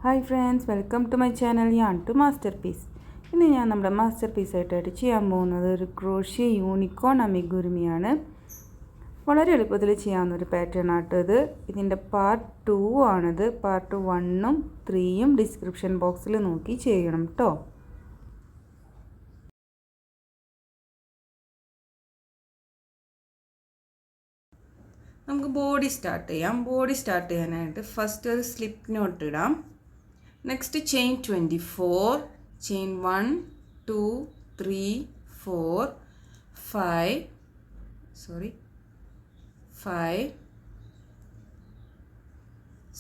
Hi friends, welcome to my channel. ഞാൻ to masterpiece. ഇന്ന് ഞാൻ നമ്മുടെ മാസ്റ്റർ പീസായിട്ടായിട്ട് ചെയ്യാൻ പോകുന്നത് ഒരു ക്രോഷ്യ യൂണിക്കോൺ അമിഗുരുമിയാണ്. വളരെ എളുപ്പത്തിൽ ചെയ്യാവുന്നൊരു പാറ്റേൺ ആട്ടോ ഇത്. ഇതിൻ്റെ പാർട്ട് 2 ആണിത്. പാർട്ട് 1ഉം 3ഉം ഡിസ്ക്രിപ്ഷൻ ബോക്സിൽ നോക്കി ചെയ്യണം കേട്ടോ. നമുക്ക് ബോഡി സ്റ്റാർട്ട് ചെയ്യാം. ബോഡി സ്റ്റാർട്ട് ചെയ്യാനായിട്ട് ഫസ്റ്റ് ഒരു സ്ലിപ്പ് നോട്ട് ഇടാം. Next chain 24, chain 1 2 3 4 5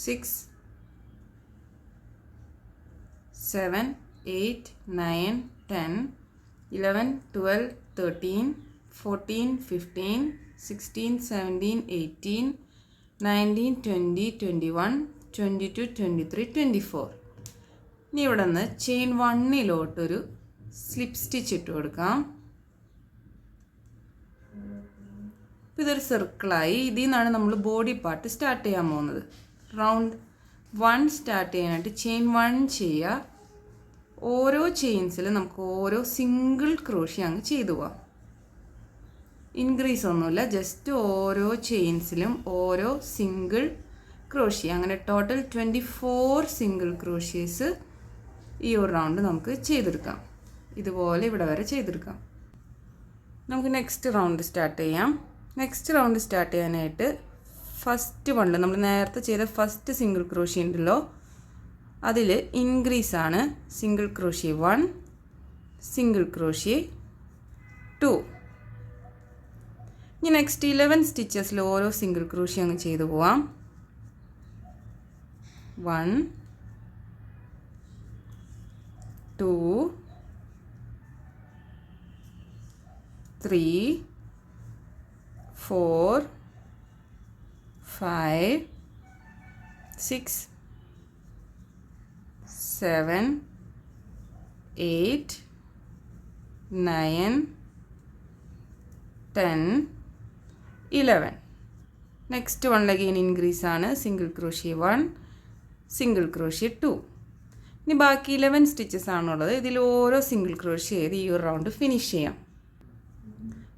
6 7 8 9 10 11 12 13 14 15 16 17 18 19 20 21 22 23 24. ഇനി ഇവിടെ നിന്ന് ചെയിൻ 1ലോട്ടൊരു സ്ലിപ്പ് സ്റ്റിച്ച് ഇട്ട് കൊടുക്കാം. ഇതൊരു സർക്കിളായി. ഇതിൽ നിന്നാണ് നമ്മൾ ബോഡി പാർട്ട് സ്റ്റാർട്ട് ചെയ്യാൻ പോകുന്നത്. റൗണ്ട് 1 സ്റ്റാർട്ട് ചെയ്യാനായിട്ട് ചെയിൻ 1 ചെയ്യുക. ഓരോ ചെയിൻസിലും നമുക്ക് ഓരോ സിംഗിൾ ക്രോഷ്യ അങ്ങ് ചെയ്തു പോവാം. ഇൻക്രീസ് ഒന്നുമില്ല, ജസ്റ്റ് ഓരോ ചെയിൻസിലും ഓരോ സിംഗിൾ ക്രോഷ്യ. അങ്ങനെ ടോട്ടൽ 24 സിംഗിൾ ക്രോഷ്യേസ് ഈ ഒരു റൗണ്ട് നമുക്ക് ചെയ്തെടുക്കാം. ഇതുപോലെ ഇവിടെ വരെ ചെയ്തെടുക്കാം. നമുക്ക് നെക്സ്റ്റ് റൗണ്ട് സ്റ്റാർട്ട് ചെയ്യാം. നെക്സ്റ്റ് റൗണ്ട് സ്റ്റാർട്ട് ചെയ്യാനായിട്ട് ഫസ്റ്റ് വണ്ണിൽ നമ്മൾ നേരത്തെ ചെയ്ത ഫസ്റ്റ് സിംഗിൾ ക്രോഷ്യ ഉണ്ടല്ലോ, അതിൽ ഇൻക്രീസ് ആണ് സിംഗിൾ ക്രോഷ്യ 1, സിംഗിൾ ക്രോഷ്യ 2. ഇനി നെക്സ്റ്റ് 11 സ്റ്റിച്ചസിൽ ഓരോ സിംഗിൾ ക്രോഷ്യ അങ്ങ് ചെയ്തു പോവാം. 1 2 3 4 5 6 7 8 9 10 11. നെക്സ്റ്റ് വണ്ണിൽ അഗെയിൻ ഇൻക്രീസ് ആണ് സിംഗിൾ ക്രോഷ്യ 1, സിംഗിൾ ക്രോഷ്യ 2. ഇനി ബാക്കി 11 സ്റ്റിച്ചസ് ആണുള്ളത്. ഇതിൽ ഓരോ സിംഗിൾ ക്രോഷ്യ ചെയ്ത് ഈ ഒരു റൗണ്ട് ഫിനിഷ് ചെയ്യാം.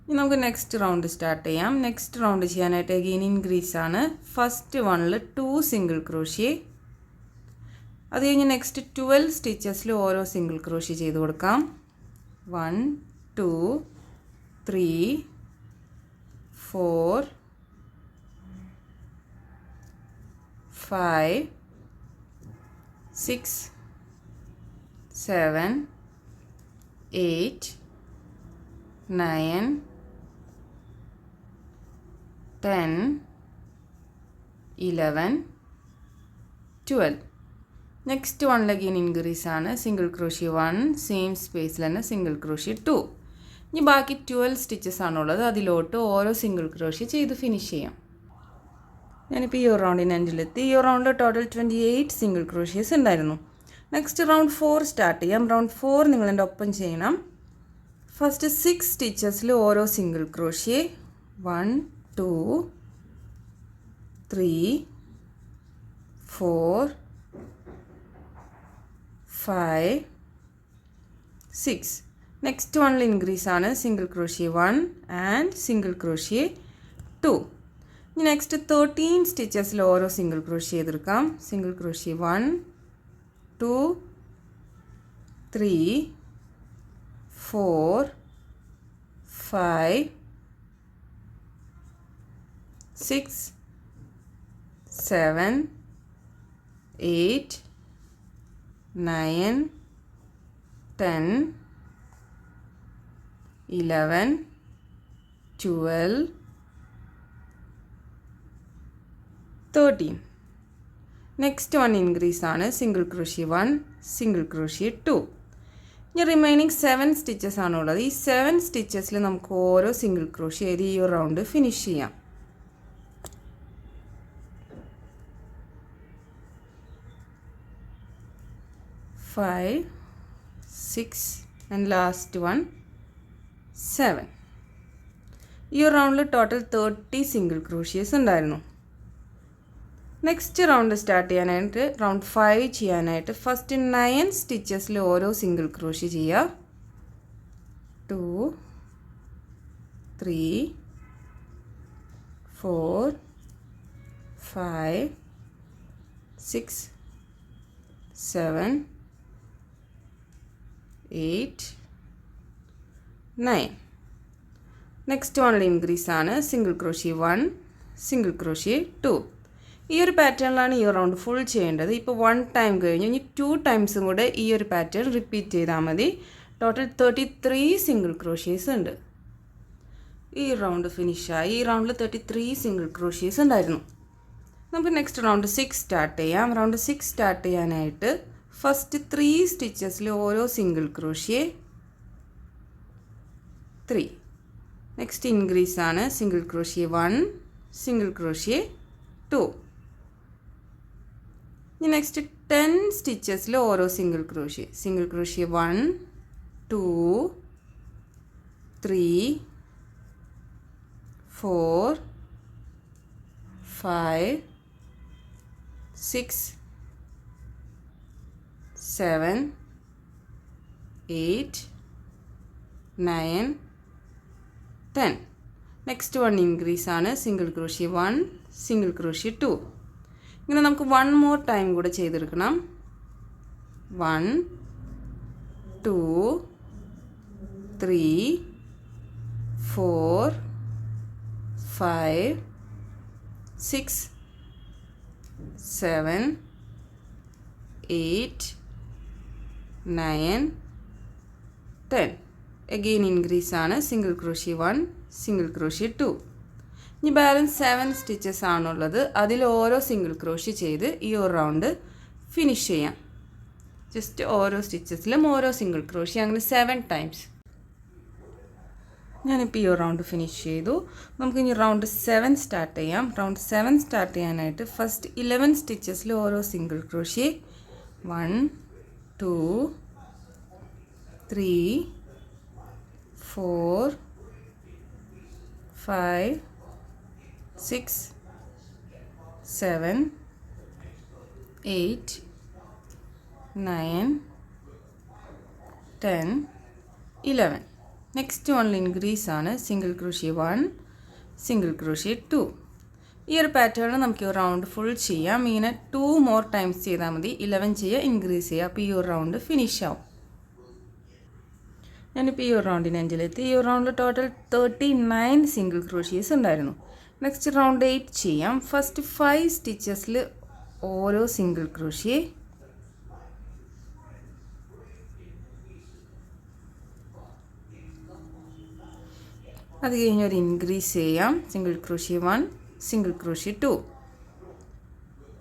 ഇനി നമുക്ക് നെക്സ്റ്റ് റൗണ്ട് സ്റ്റാർട്ട് ചെയ്യാം. നെക്സ്റ്റ് റൗണ്ട് ചെയ്യാനായിട്ട് അഗെയിൻ ഇൻക്രീസ് ആണ്. ഫസ്റ്റ് വണ്ണിൽ 2 സിംഗിൾ ക്രോഷ്യ. അത് കഴിഞ്ഞ് നെക്സ്റ്റ് 12 സ്റ്റിച്ചസിൽ ഓരോ സിംഗിൾ ക്രോഷ്യ ചെയ്ത് കൊടുക്കാം. 1 2 3 4 5 6 7 8 9 10 11 12. നെക്സ്റ്റ് വണ്ണിൽ അഗെയിൻ ഇൻക്രീസ് ആണ് സിംഗിൾ ക്രോഷ്യ 1, സെയിം സ്പേസിൽ തന്നെ സിംഗിൾ ക്രോഷ്യ 2. ഇനി ബാക്കി 12 സ്റ്റിച്ചസ് ആണുള്ളത്. അതിലോട്ട് ഓരോ സിംഗിൾ ക്രോഷ്യ ചെയ്ത് ഫിനിഷ് ചെയ്യാം. ഞാനിപ്പോൾ ഈ ഒരു റൗണ്ടിന് എൻഡിലെത്തി. ഈ ഒരു റൗണ്ടിൽ ടോട്ടൽ 28 സിംഗിൾ ക്രോഷ്യസ് ഉണ്ടായിരുന്നു. നെക്സ്റ്റ് റൗണ്ട് 4 സ്റ്റാർട്ട് ചെയ്യാം. റൗണ്ട് 4 നിങ്ങൾ എൻ്റെ ഒപ്പം ചെയ്യണം. ഫസ്റ്റ് 6 സ്റ്റിച്ചസിൽ ഓരോ സിംഗിൾ ക്രോഷ്യ. 1 2 3 4 5 6. നെക്സ്റ്റ് വണ്ണിൽ ഇൻക്രീസ് ആണ് single crochet 1 and single crochet 2. ഇനി നെക്സ്റ്റ് 13 സ്റ്റിച്ചസിൽ ഓരോ സിംഗിൾ ക്രോഷ്യ ചെയ്തെടുക്കാം. Single crochet 1 2 3 4 5 6 7 8 9 10 11 12 13. Next one increase ആണ് സിംഗിൾ ക്രോഷ്യ 1, സിംഗിൾ ക്രോഷ്യ 2. ഇനി റിമൈനിങ് 7 സ്റ്റിച്ചസ് ആണുള്ളത്. ഈ 7 സ്റ്റിച്ചസിൽ നമുക്ക് ഓരോ സിംഗിൾ ക്രോഷ്യ ചെയ്ത് ഈ ഒരു റൗണ്ട് ഫിനിഷ് ചെയ്യാം. 5 6 and last one 7. ഈ റൗണ്ടിൽ ടോട്ടൽ 30 സിംഗിൾ ക്രോഷ്യേസ് ഉണ്ടായിരുന്നു. നെക്സ്റ്റ് റൗണ്ട് സ്റ്റാർട്ട് ചെയ്യാനായിട്ട് റൗണ്ട് 5 ചെയ്യാനായിട്ട് ഫസ്റ്റ് 9 സ്റ്റിച്ചസിൽ ഓരോ സിംഗിൾ ക്രോഷ്യ ചെയ്യുക. 2 3 4 5 6 7 8 9. നെക്സ്റ്റ് വണ്ണിൽ ഇൻക്രീസ് ആണ് സിംഗിൾ ക്രോഷ്യ 1 സിംഗിൾ ക്രോഷ്യ 2. ഈ ഒരു പാറ്റേണിലാണ് ഈ റൗണ്ട് ഫുൾ ചെയ്യേണ്ടത്. ഇപ്പോൾ 1 ടൈം കഴിഞ്ഞു, ഇനി 2 ടൈംസും കൂടെ ഈ ഒരു പാറ്റേൺ റിപ്പീറ്റ് ചെയ്താൽ മതി. ടോട്ടൽ 33 സിംഗിൾ ക്രോഷ്യേഴ്സ് ഉണ്ട്. ഈ റൗണ്ട് ഫിനിഷായി. ഈ റൗണ്ടിൽ 33 സിംഗിൾ ക്രോഷ്യേഴ്സ് ഉണ്ടായിരുന്നു. നമുക്ക് നെക്സ്റ്റ് റൗണ്ട് 6 സ്റ്റാർട്ട് ചെയ്യാം. റൗണ്ട് 6 സ്റ്റാർട്ട് ചെയ്യാനായിട്ട് ഫസ്റ്റ് 3 സ്റ്റിച്ചസിൽ ഓരോ സിംഗിൾ ക്രോഷ്യ 3. നെക്സ്റ്റ് ഇൻക്രീസ് ആണ് സിംഗിൾ ക്രോഷ്യ 1 സിംഗിൾ ക്രോഷ്യ 2. ഇനി നെക്സ്റ്റ് 10 സ്റ്റിച്ചസിൽ ഓരോ single crochet 1 2 3 4 5 6 7 8 9 10. Next one increase ആണ് സിംഗിൾ ക്രോഷ്യ 1 സിംഗിൾ ക്രോഷ്യ 2. ഇങ്ങനെ നമുക്ക് 1 മോർ ടൈം കൂടെ ചെയ്തെടുക്കണം. 1 2 3 4 5 6 7 8 9 10. അഗെയിൻ ഇൻക്രീസ് ആണ് സിംഗിൾ ക്രോഷ്യ 1 സിംഗിൾ ക്രോഷ്യ 2. ഇനി ബാലൻസ് 7 സ്റ്റിച്ചസ് ആണുള്ളത്. അതിൽ ഓരോ സിംഗിൾ ക്രോഷ്യ ചെയ്ത് ഈ ഒരു റൗണ്ട് ഫിനിഷ് ചെയ്യാം. ജസ്റ്റ് ഓരോ സ്റ്റിച്ചസിലും ഓരോ സിംഗിൾ ക്രോഷ്യ, അങ്ങനെ 7 ടൈംസ്. ഞാനിപ്പോൾ ഈ ഒരു റൗണ്ട് ഫിനിഷ് ചെയ്തു. നമുക്കിനി റൗണ്ട് 7 സ്റ്റാർട്ട് ചെയ്യാം. റൗണ്ട് 7 സ്റ്റാർട്ട് ചെയ്യാനായിട്ട് ഫസ്റ്റ് 11 സ്റ്റിച്ചസിൽ ഓരോ സിംഗിൾ ക്രോഷ്യ 1 2 3 4 5 6 7 8 9 10 11. നെക്സ്റ്റ് വണ്ണിൽ ഇൻക്രീസ് ആണ് സിംഗിൾ ക്രോഷ്യ 1 സിംഗിൾ ക്രോഷ്യ 2. ഈ ഒരു പാറ്റേൺ നമുക്ക് ഈ റൗണ്ട് ഫുൾ ചെയ്യാം. ഇങ്ങനെ 2 മോർ ടൈംസ് ചെയ്താൽ മതി. 11 ചെയ്യുക, ഇൻക്രീസ് ചെയ്യുക. അപ്പോൾ ഈ ഒരു റൗണ്ട് ഫിനിഷ് ആവും. ഞാനിപ്പോൾ ഈ ഒരു റൗണ്ടിന് എൻഡിലെത്തി. ഈ ഒരു റൗണ്ടിൽ ടോട്ടൽ 39 സിംഗിൾ ക്രോഷ്യേഴ്സ് ഉണ്ടായിരുന്നു. നെക്സ്റ്റ് റൗണ്ട് 8 ചെയ്യാം. ഫസ്റ്റ് 5 സ്റ്റിച്ചസിൽ ഓരോ സിംഗിൾ ക്രോഷ്യ അത് കഴിഞ്ഞ് ഒരു ഇൻക്രീസ് ചെയ്യാം. Single crochet 1 single crochet 2.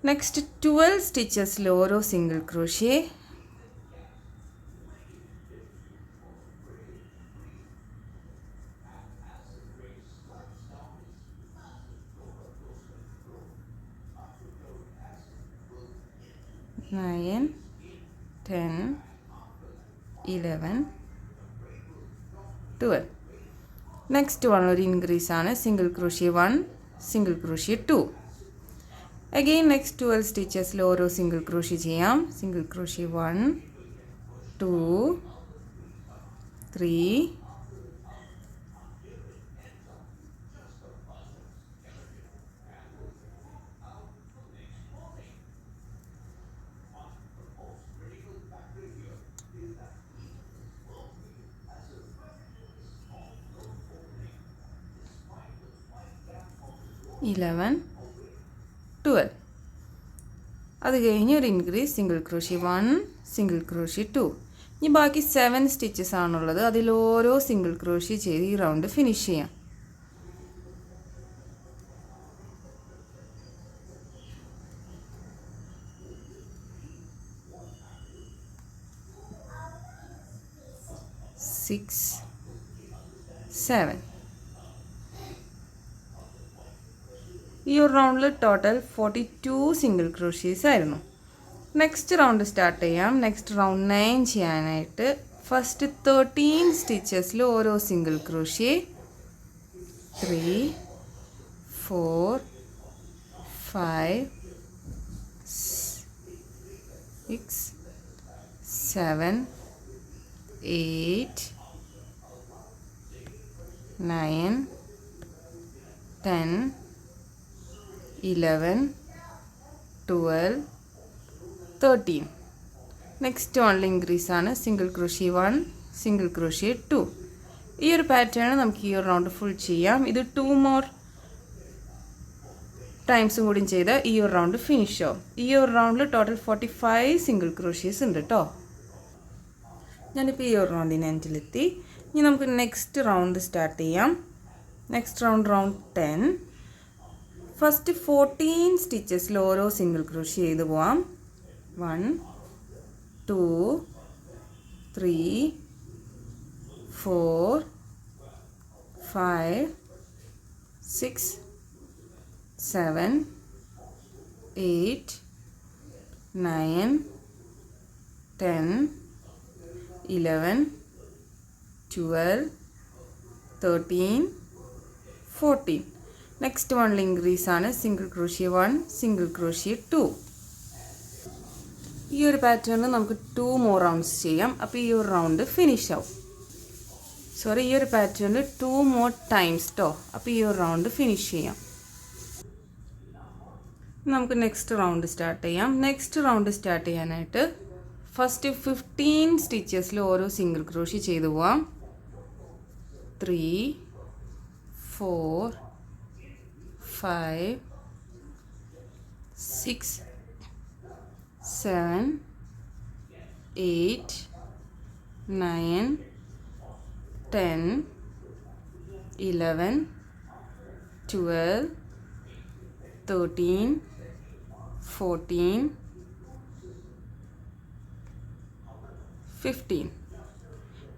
Next 12 സ്റ്റിച്ചസിൽ ഓരോ സിംഗിൾ ക്രോഷ്യ 9 10 11 12. നെക്സ്റ്റ് വൺ ഒരു ഇൻക്രീസ് ആണ് single crochet 1 single crochet 2. Again next 12 സ്റ്റിച്ചസിൽ ഓരോ സിംഗിൾ ക്രോഷ്യ ചെയ്യാം. Single crochet 1 2 3 11 12. അത് കഴിഞ്ഞ് ഒരു increase single crochet 1 single crochet 2. ഇനി ബാക്കി 7 സ്റ്റിച്ചസ് ആണുള്ളത്. അതിൽ ഓരോ സിംഗിൾ ക്രോഷ്യ ചെയ്ത് ഈ റൗണ്ട് ഫിനിഷ് ചെയ്യാം. സിക്സ് 7. ഈ ഒരു റൗണ്ടിൽ ടോട്ടൽ 42 സിംഗിൾ ക്രോഷ്യേഴ്സ് ആയിരുന്നു. നെക്സ്റ്റ് റൗണ്ട് സ്റ്റാർട്ട് ചെയ്യാം. നെക്സ്റ്റ് റൗണ്ട് 9 ചെയ്യാനായിട്ട് ഫസ്റ്റ് 13 സ്റ്റിച്ചസിൽ ഓരോ സിംഗിൾ ക്രോഷ്യ 3 4 5 6 7 8 9 10 11 12 13. നെക്സ്റ്റ് വണ്ണിൽ ഇൻക്രീസ് ആണ് സിംഗിൾ ക്രോഷ്യ 1 സിംഗിൾ ക്രോഷ്യ 2. ഈ ഒരു പാറ്റേൺ നമുക്ക് ഈ ഒരു റൗണ്ട് ഫുൾ ചെയ്യാം. ഇത് 2 മോർ ടൈംസും കൂടി ചെയ്ത് ഈ ഒരു റൗണ്ട് ഫിനിഷ് ആവും. ഈ ഒരു റൗണ്ടിൽ ടോട്ടൽ 45 സിംഗിൾ ക്രോഷ്യസ് ഉണ്ട് കേട്ടോ. ഞാനിപ്പോൾ ഈ ഒരു റൗണ്ടിന് എൻഡിലെത്തി. ഇനി നമുക്ക് നെക്സ്റ്റ് റൗണ്ട് സ്റ്റാർട്ട് ചെയ്യാം. Next round 10. ഫസ്റ്റ് 14 സ്റ്റിച്ചസിൽ ഓരോ സിംഗിൾ ക്രോഷ്യ ചെയ്ത് പോവാം. 1 2 3 4 5 6 7 8 9 10 11 12 13 14. നെക്സ്റ്റ് വണ്ണിൽ ഇൻക്രീസ് ആണ് സിംഗിൾ ക്രോഷ്യ 1 സിംഗിൾ ക്രോഷ്യ 2. ഈ ഒരു പാറ്റേണിൽ നമുക്ക് 2 മോർ റൗണ്ട്സ് ചെയ്യാം. അപ്പോൾ ഈ ഒരു റൗണ്ട് ഫിനിഷ് ആവും. ഈ ഒരു പാറ്റേണിൽ 2 മോർ ടൈംസ് കേട്ടോ. അപ്പോൾ ഈ ഒരു റൗണ്ട് ഫിനിഷ് ചെയ്യാം. നമുക്ക് നെക്സ്റ്റ് റൗണ്ട് സ്റ്റാർട്ട് ചെയ്യാം. നെക്സ്റ്റ് റൗണ്ട് സ്റ്റാർട്ട് ചെയ്യാനായിട്ട് ഫസ്റ്റ് 15 സ്റ്റിച്ചസിൽ ഓരോ സിംഗിൾ ക്രോഷ്യ ചെയ്തു പോവാം. 3 4 5 6 7 8 9 10 11 12 13 14 15.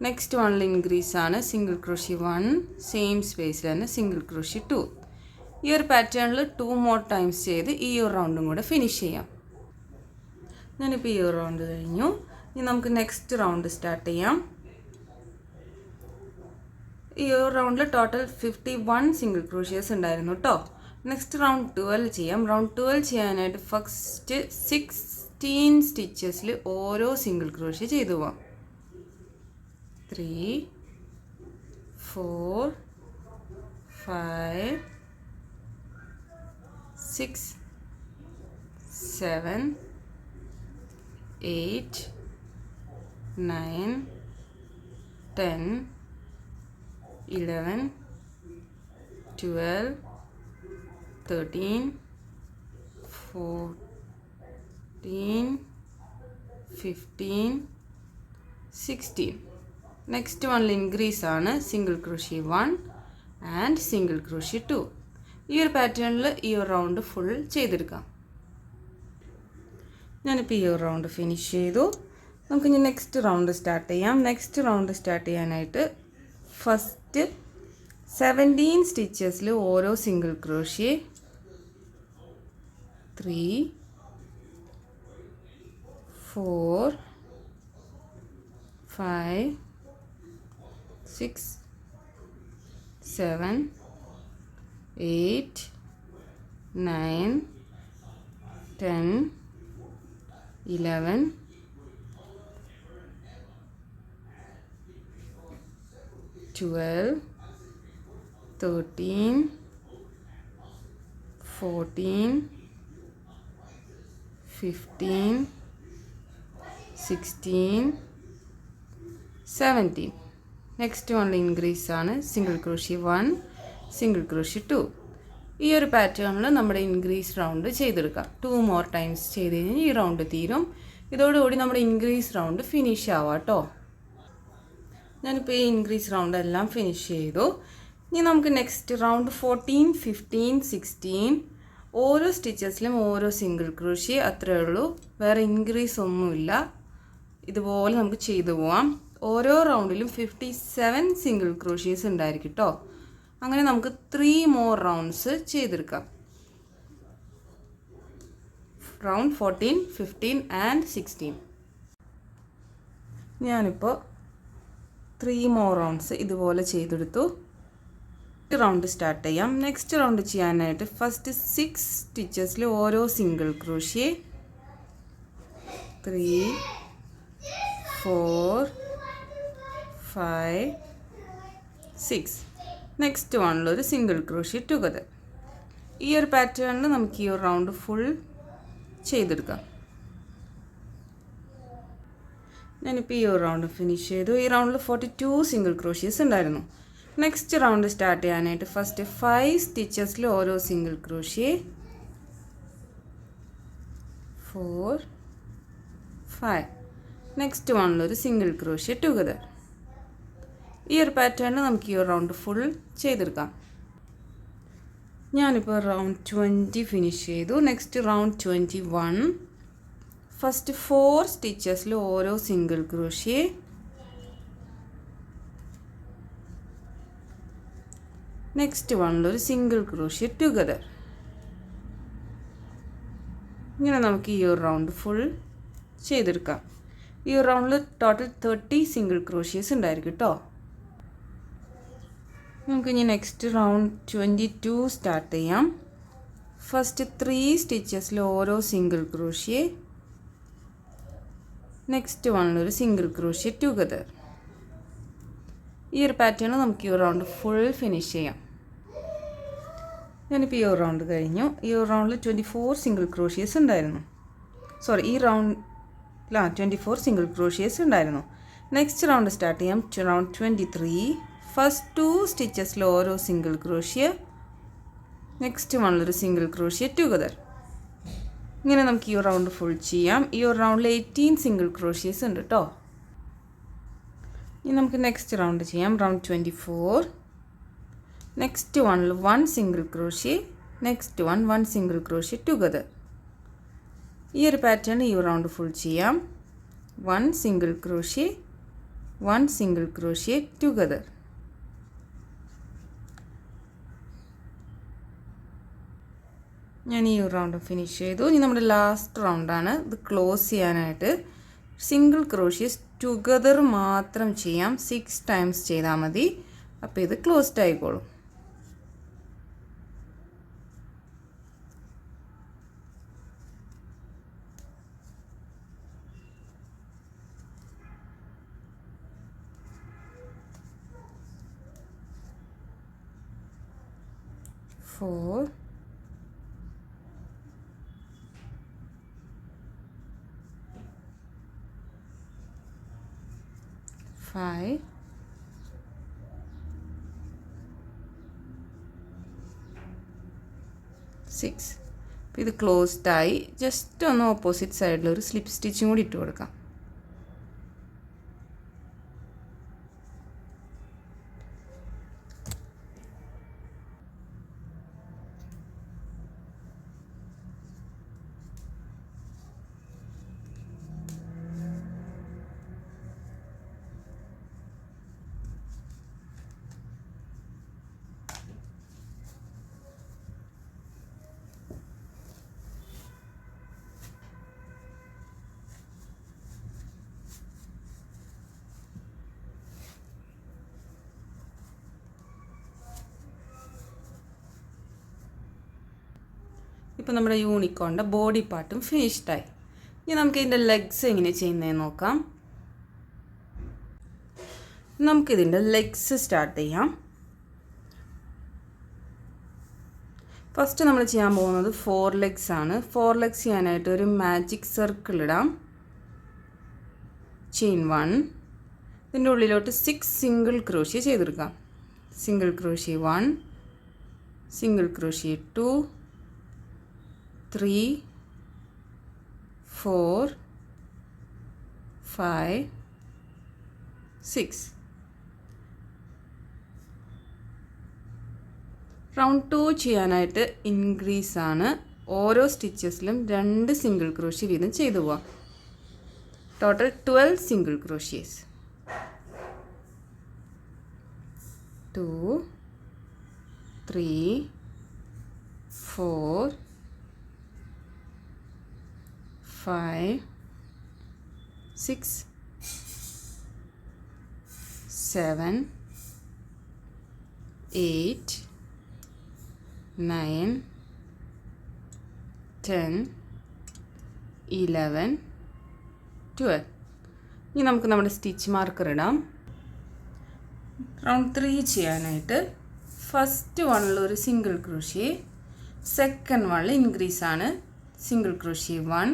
നെക്സ്റ്റ് വണ്ണിൽ ഇൻക്രീസ് ആണ് സിംഗിൾ ക്രോഷ്യ 1 സെയിം സ്പേസിൽ തന്നെ സിംഗിൾ ക്രോഷ്യ 2. ഈ ഒരു പാറ്റേണിൽ 2 മോർ ടൈംസ് ചെയ്ത് ഈ ഒരു റൗണ്ടും കൂടെ ഫിനിഷ് ചെയ്യാം. ഞാനിപ്പോൾ ഈ ഒരു റൗണ്ട് കഴിഞ്ഞു. ഇനി നമുക്ക് നെക്സ്റ്റ് റൗണ്ട് സ്റ്റാർട്ട് ചെയ്യാം. ഈ ഒരു റൗണ്ടിൽ ടോട്ടൽ 51 സിംഗിൾ ക്രോഷ്യസ് ഉണ്ടായിരുന്നു കേട്ടോ. നെക്സ്റ്റ് റൗണ്ട് 12 ചെയ്യാം. റൗണ്ട് 12 ചെയ്യാനായിട്ട് ഫസ്റ്റ് 16 സ്റ്റിച്ചസിൽ ഓരോ സിംഗിൾ ക്രോഷ്യ ചെയ്തു പോവാം. 3 4 5 6 7 8 9 10 11 12 13 14 15 16. നെക്സ്റ്റ് വണ്ണിൽ ഇൻക്രീസ് ആണ് single crochet 1 and single crochet 2. ഈ ഒരു പാറ്റേണിൽ ഈ ഒരു റൗണ്ട് ഫുൾ ചെയ്തെടുക്കാം. ഞാനിപ്പോൾ ഈ ഒരു റൗണ്ട് ഫിനിഷ് ചെയ്തു. നമുക്കിനി നെക്സ്റ്റ് റൗണ്ട് സ്റ്റാർട്ട് ചെയ്യാം. നെക്സ്റ്റ് റൗണ്ട് സ്റ്റാർട്ട് ചെയ്യാനായിട്ട് ഫസ്റ്റ് 17 സ്റ്റിച്ചസിൽ ഓരോ സിംഗിൾ ക്രോഷ്യ 3 4 5 6 7 8 9 10 11 12 13 14 15 16 17. നെക്സ്റ്റ് വണ്ണിൽ ഇൻക്രീസ് ആണ് സിംഗിൾ ക്രോഷ്യ 1 സിംഗിൾ ക്രോഷ്യ 2. ഈ ഒരു പാറ്റേണിൽ നമ്മുടെ ഇൻക്രീസ് റൗണ്ട് ചെയ്തെടുക്കാം. 2 മോർ ടൈംസ് ചെയ്ത് കഴിഞ്ഞാൽ ഈ റൗണ്ട് തീരും. ഇതോടുകൂടി നമ്മുടെ ഇൻക്രീസ് റൗണ്ട് ഫിനിഷ് ആവാം കേട്ടോ. ഞാനിപ്പോൾ ഈ ഇൻക്രീസ് റൗണ്ട് എല്ലാം ഫിനിഷ് ചെയ്തു. ഇനി നമുക്ക് നെക്സ്റ്റ് റൗണ്ട് 14 15 16 ഓരോ സ്റ്റിച്ചസിലും ഓരോ സിംഗിൾ ക്രോഷ്യ, അത്രയേ ഉള്ളൂ. വേറെ ഇൻക്രീസ് ഒന്നുമില്ല. ഇതുപോലെ നമുക്ക് ചെയ്തു പോവാം. ഓരോ റൗണ്ടിലും 57 സിംഗിൾ ക്രോഷ്യസ് ഉണ്ടായിരിക്കും കേട്ടോ. അങ്ങനെ നമുക്ക് 3 മോർ റൗണ്ട്സ് ചെയ്തെടുക്കാം. Round 14 15 and 16. ഞാനിപ്പോൾ 3 മോർ റൗണ്ട്സ് ഇതുപോലെ ചെയ്തെടുത്തു. റൗണ്ട് സ്റ്റാർട്ട് ചെയ്യാം. നെക്സ്റ്റ് റൗണ്ട് ചെയ്യാനായിട്ട് ഫസ്റ്റ് 6 സ്റ്റിച്ചസിൽ ഓരോ സിംഗിൾ ക്രോഷ്യ 3 4 5 6. നെക്സ്റ്റ് വണ്ണിൽ ഒരു സിംഗിൾ ക്രോഷ്യ ടുഗദർ. ഈ ഒരു പാറ്റേണിൽ നമുക്ക് ഈ ഒരു റൗണ്ട് ഫുൾ ചെയ്തെടുക്കാം. ഞാനിപ്പോൾ ഈ ഒരു റൗണ്ട് ഫിനിഷ് ചെയ്തു. ഈ റൗണ്ടിൽ 42 സിംഗിൾ ക്രോഷ്യസ് ഉണ്ടായിരുന്നു. നെക്സ്റ്റ് റൗണ്ട് സ്റ്റാർട്ട് ചെയ്യാനായിട്ട് ഫസ്റ്റ് 5 സ്റ്റിച്ചസിൽ ഓരോ സിംഗിൾ ക്രോഷ്യ, 4 5. നെക്സ്റ്റ് വണ്ണിലൊരു സിംഗിൾ ക്രോഷ്യ ടുഗദർ. ഈ ഒരു പാറ്റേണിൽ നമുക്ക് ഈ ഒരു റൗണ്ട് ഫുൾ ചെയ്തെടുക്കാം. ഞാനിപ്പോൾ റൗണ്ട് 20 ഫിനിഷ് ചെയ്തു. Next round 21. ഫസ്റ്റ് 4 സ്റ്റിച്ചസിൽ ഓരോ സിംഗിൾ ക്രോഷ്യ, നെക്സ്റ്റ് വണ്ണിലൊരു സിംഗിൾ ക്രോഷ്യ ടുഗദർ. ഇങ്ങനെ നമുക്ക് ഈ ഒരു റൗണ്ട് ഫുൾ ചെയ്തെടുക്കാം. ഈ ഒരു റൗണ്ടിൽ ടോട്ടൽ 30 സിംഗിൾ ക്രോഷ്യസ് ഉണ്ടായിരിക്കും കേട്ടോ. നമുക്ക് ഇനി നെക്സ്റ്റ് റൗണ്ട് 22 സ്റ്റാർട്ട് ചെയ്യാം. ഫസ്റ്റ് 3 സ്റ്റിച്ചസിൽ ഓരോ സിംഗിൾ ക്രോഷ്യ, നെക്സ്റ്റ് വണ്ണിലൊരു സിംഗിൾ ക്രോഷ്യ ടുഗദർ. ഈ ഒരു പാറ്റേണിൽ നമുക്ക് ഈ ഒരു റൗണ്ട് ഫുൾ ഫിനിഷ് ചെയ്യാം. ഞാനിപ്പോൾ ഈ ഒരു റൗണ്ട് കഴിഞ്ഞു. ഈ ഒരു റൗണ്ടിൽ 24 സിംഗിൾ ക്രോഷ്യസ് ഉണ്ടായിരുന്നു. ഈ റൗണ്ടിൽ 24 സിംഗിൾ ക്രോഷ്യസ് ഉണ്ടായിരുന്നു. നെക്സ്റ്റ് റൗണ്ട് സ്റ്റാർട്ട് ചെയ്യാം. റൗണ്ട് 23. ഫസ്റ്റ് 2 സ്റ്റിച്ചസിൽ ഓരോ സിംഗിൾ ക്രോഷ്യ, നെക്സ്റ്റ് വണ്ണിലൊരു സിംഗിൾ ക്രോഷ്യ ടുഗദർ. ഇങ്ങനെ നമുക്ക് ഈ റൗണ്ട് ഫുൾ ചെയ്യാം. ഈ ഒരു റൗണ്ടിൽ 18 സിംഗിൾ ക്രോഷ്യസ് ഉണ്ട് കേട്ടോ. ഇനി നമുക്ക് നെക്സ്റ്റ് റൗണ്ട് ചെയ്യാം. റൗണ്ട് 24. നെക്സ്റ്റ് വണ്ണിൽ 1 single crochet, next 1 single crochet together. ഈ ഒരു പാറ്റേൺ ഈ റൗണ്ട് ഫുൾ ചെയ്യാം. 1 single crochet, 1 single crochet together. ഞാൻ ഈ ഒരു റൗണ്ട് ഫിനിഷ് ചെയ്തു. ഇനി നമ്മുടെ ലാസ്റ്റ് റൗണ്ടാണ്. ഇത് ക്ലോസ് ചെയ്യാനായിട്ട് സിംഗിൾ ക്രോഷ്യസ് ടുഗദർ മാത്രം ചെയ്യാം. 6 ടൈംസ് ചെയ്താൽ മതി. അപ്പോൾ ഇത് ക്ലോസ്ഡ് ആയിക്കോളും. ഫോർ 5 6. അപ്പോൾ ഇത് ക്ലോസ്ഡായി. ജസ്റ്റ് ഒന്ന് ഓപ്പോസിറ്റ് സൈഡിൽ ഒരു സ്ലിപ്പ് സ്റ്റിച്ചും കൂടി ഇട്ട് കൊടുക്കാം. ഇപ്പോൾ നമ്മുടെ യൂണിക്കോണിൻ്റെ ബോഡി പാർട്ടും ഫിനിഷ്ഡായി. ഇനി നമുക്ക് ഇതിൻ്റെ ലെഗ്സ് എങ്ങനെ ചെയ്യുന്നതെന്ന് നോക്കാം. നമുക്കിതിൻ്റെ ലെഗ്സ് സ്റ്റാർട്ട് ചെയ്യാം. ഫസ്റ്റ് നമ്മൾ ചെയ്യാൻ പോകുന്നത് 4 ലെഗ്സ് ആണ്. 4 ലെഗ്സ് ചെയ്യാനായിട്ട് ഒരു മാജിക് സർക്കിൾ ഇടാം. ചെയിൻ 1. ഇതിൻ്റെ ഉള്ളിലോട്ട് 6 സിംഗിൾ ക്രോഷ്യ ചെയ്തെടുക്കാം. Single crochet 1, single crochet 2, 3 4 5 6. Round 2 ചെയ്യാനായിട്ട് ഇൻക്രീസ് ആണ്. ഓരോ സ്റ്റിച്ചസിലും 2 സിംഗിൾ ക്രോഷ്യ വീതം ചെയ്തു പോവാം. Total 12 single crochets. 2 3 4 5 6 7 8 9 10 11 12. ഇനി നമുക്ക് നമ്മുടെ സ്റ്റിച്ച് മാർക്കർ ഇടാം. റൗണ്ട് 3 ചെയ്യാനായിട്ട് ഫസ്റ്റ് വണ്ണിൽ ഒരു സിംഗിൾ ക്രോഷ്യ, സെക്കൻഡ് വണ്ണിൽ ഇൻക്രീസ് ആണ്. Single crochet 1,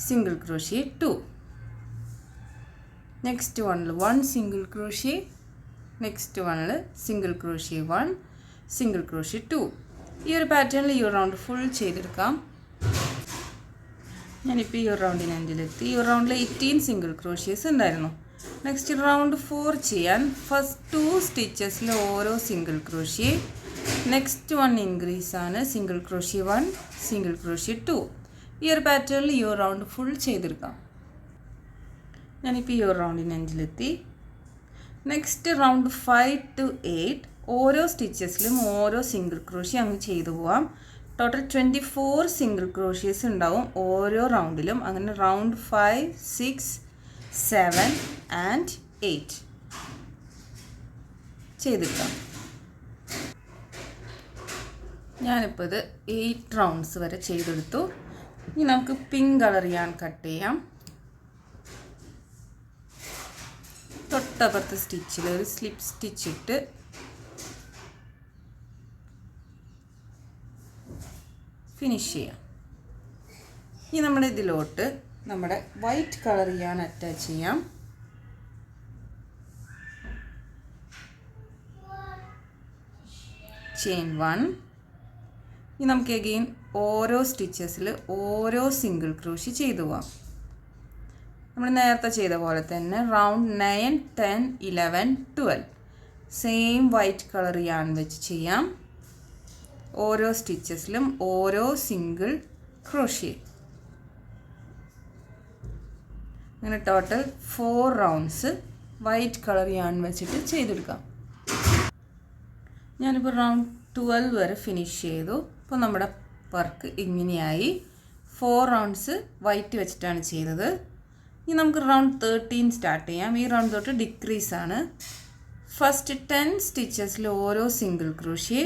single crochet 2. Next വണ്ണിൽ 1 സിംഗിൾ ക്രോഷ്യ, നെക്സ്റ്റ് വണ്ണിൽ സിംഗിൾ ക്രോഷ്യ 1, സിംഗിൾ ക്രോഷ്യ 2. ഈ ഒരു പാറ്റേണിൽ ഈ ഒരു റൗണ്ട് ഫുൾ ചെയ്തെടുക്കാം. ഞാനിപ്പോൾ ഈ ഒരു റൗണ്ടിന് എൻഡിലെത്തി. ഈ ഒരു റൗണ്ടിൽ 18 സിംഗിൾ ക്രോഷ്യേസ് ഉണ്ടായിരുന്നു. നെക്സ്റ്റ് റൗണ്ട് 4 ചെയ്യാൻ ഫസ്റ്റ് 2 സ്റ്റിച്ചസിൽ ഓരോ സിംഗിൾ ക്രോഷ്യ, നെക്സ്റ്റ് 1 ഇൻക്രീസ് ആണ്. Single crochet 1, single crochet 2. ഈ ഒരു പാറ്റേണിൽ ഈ ഒരു റൗണ്ട് ഫുൾ ചെയ്തെടുക്കാം. ഞാനിപ്പോൾ ഈ ഒരു റൗണ്ടിന് എൻഡിലെത്തി. നെക്സ്റ്റ് റൗണ്ട് 5 to 8 ഓരോ സ്റ്റിച്ചസിലും ഓരോ സിംഗിൾ ക്രോഷ്യ അങ്ങ് ചെയ്തു പോവാം. ടോട്ടൽ 24 സിംഗിൾ ക്രോഷ്യേസ് ഉണ്ടാവും ഓരോ റൗണ്ടിലും. അങ്ങനെ റൗണ്ട് 5, 6, 7 and 8 ചെയ്തെടുക്കാം. ഞാനിപ്പോൾ ഇത് 8 റൗണ്ട്സ് വരെ ചെയ്തെടുത്തു. ഇനി നമുക്ക് പിങ്ക് കളർ ചെയ്യാൻ കട്ട് ചെയ്യാം. തൊട്ടപ്പുറത്തെ സ്റ്റിച്ചിൽ ഒരു സ്ലിപ്പ് സ്റ്റിച്ച് ഇട്ട് ഫിനിഷ് ചെയ്യാം. ഇനി നമ്മുടെ ഇതിലോട്ട് നമ്മുടെ വൈറ്റ് കളർ ചെയ്യാൻ അറ്റാച്ച് ചെയ്യാം. ചെയിൻ 1. ഇനി നമുക്ക് അഗെയിൻ ഓരോ സ്റ്റിച്ചസിൽ ഓരോ സിംഗിൾ ക്രോഷ്യ ചെയ്തു പോവാം. നമ്മൾ നേരത്തെ ചെയ്ത പോലെ തന്നെ round 9, 10, 11, 12 same white colour yarn വെച്ച് ചെയ്യാം. ഓരോ സ്റ്റിച്ചസിലും ഓരോ സിംഗിൾ ക്രോഷ്യ. അങ്ങനെ total 4 rounds white colour yarn വെച്ചിട്ട് ചെയ്തെടുക്കാം. ഞാനിപ്പോൾ റൗണ്ട് 12 വരെ ഫിനിഷ് ചെയ്തു. ഇപ്പോൾ നമ്മുടെ വർക്ക് ഇങ്ങനെയായി. 4 റൗണ്ട്സ് വൈറ്റ് വെച്ചിട്ടാണ് ചെയ്തത്. ഇനി നമുക്ക് റൗണ്ട് 13 സ്റ്റാർട്ട് ചെയ്യാം. ഈ റൗണ്ട് തൊട്ട് ഡിക്രീസ് ആണ്. ഫസ്റ്റ് 10 സ്റ്റിച്ചസിൽ ഓരോ single crochet,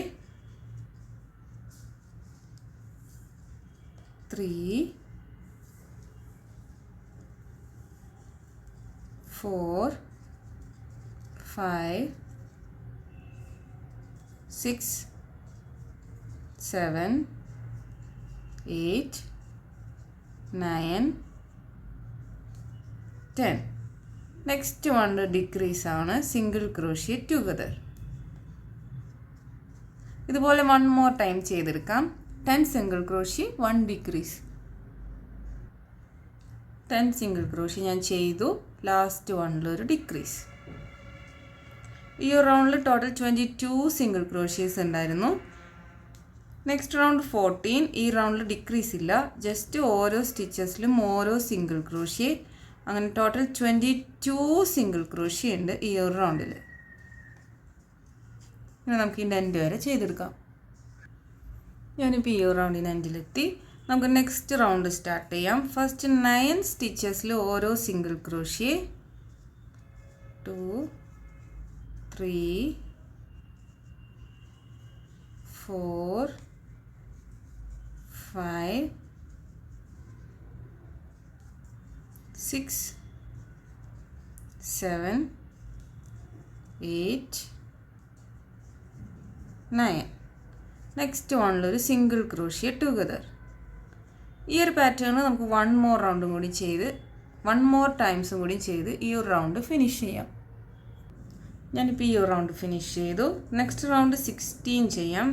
3, 4, 5, 6, 7, 8, 9, 10. Next one decrease ആണ്. Single crochet together. ഇതുപോലെ 1 മോർ ടൈം ചെയ്തെടുക്കാം. 10 single crochet, 1 decrease. 10 single crochet ഞാൻ ചെയ്തു. ലാസ്റ്റ് വണ്ണിലൊരു ഡിക്രീസ്. ഈ ഒരു റൗണ്ടിൽ ടോട്ടൽ 22 സിംഗിൾ ക്രോഷ്യേസ് ഉണ്ടായിരുന്നു. Next round 14. ഈ റൗണ്ടിൽ ഡിക്രീസ് ഇല്ല, ജസ്റ്റ് ഓരോ സ്റ്റിച്ചസിലും ഓരോ സിംഗിൾ ക്രോഷ്യ. അങ്ങനെ ടോട്ടൽ 22 സിംഗിൾ ക്രോഷ്യ ഉണ്ട് ഈ ഒരു റൗണ്ടിൽ. ഇനി നമുക്ക് ഇതിൻ്റെ എൻഡ് വരെ ചെയ്തെടുക്കാം. ഞാനിപ്പോൾ ഈ ഒരു റൗണ്ടിന് എൻഡിലെത്തി. നമുക്ക് നെക്സ്റ്റ് റൗണ്ട് സ്റ്റാർട്ട് ചെയ്യാം. ഫസ്റ്റ് 9 സ്റ്റിച്ചസിൽ ഓരോ സിംഗിൾ ക്രോഷ്യ, 2, 3, 4, 5, 6, 7, 8, 9. നെക്സ്റ്റ് വണ്ണിലൊരു സിംഗിൾ ക്രോഷ്യ ടുഗദർ. ഈ ഒരു പാറ്റേൺ നമുക്ക് 1 മോർ റൗണ്ടും കൂടി ചെയ്ത് 1 മോർ ടൈംസും കൂടി ചെയ്ത് ഈ ഒരു റൗണ്ട് ഫിനിഷ് ചെയ്യാം. ഞാനിപ്പോൾ ഈ ഒരു റൗണ്ട് ഫിനിഷ് ചെയ്തു. നെക്സ്റ്റ് റൗണ്ട് 16 ചെയ്യാം.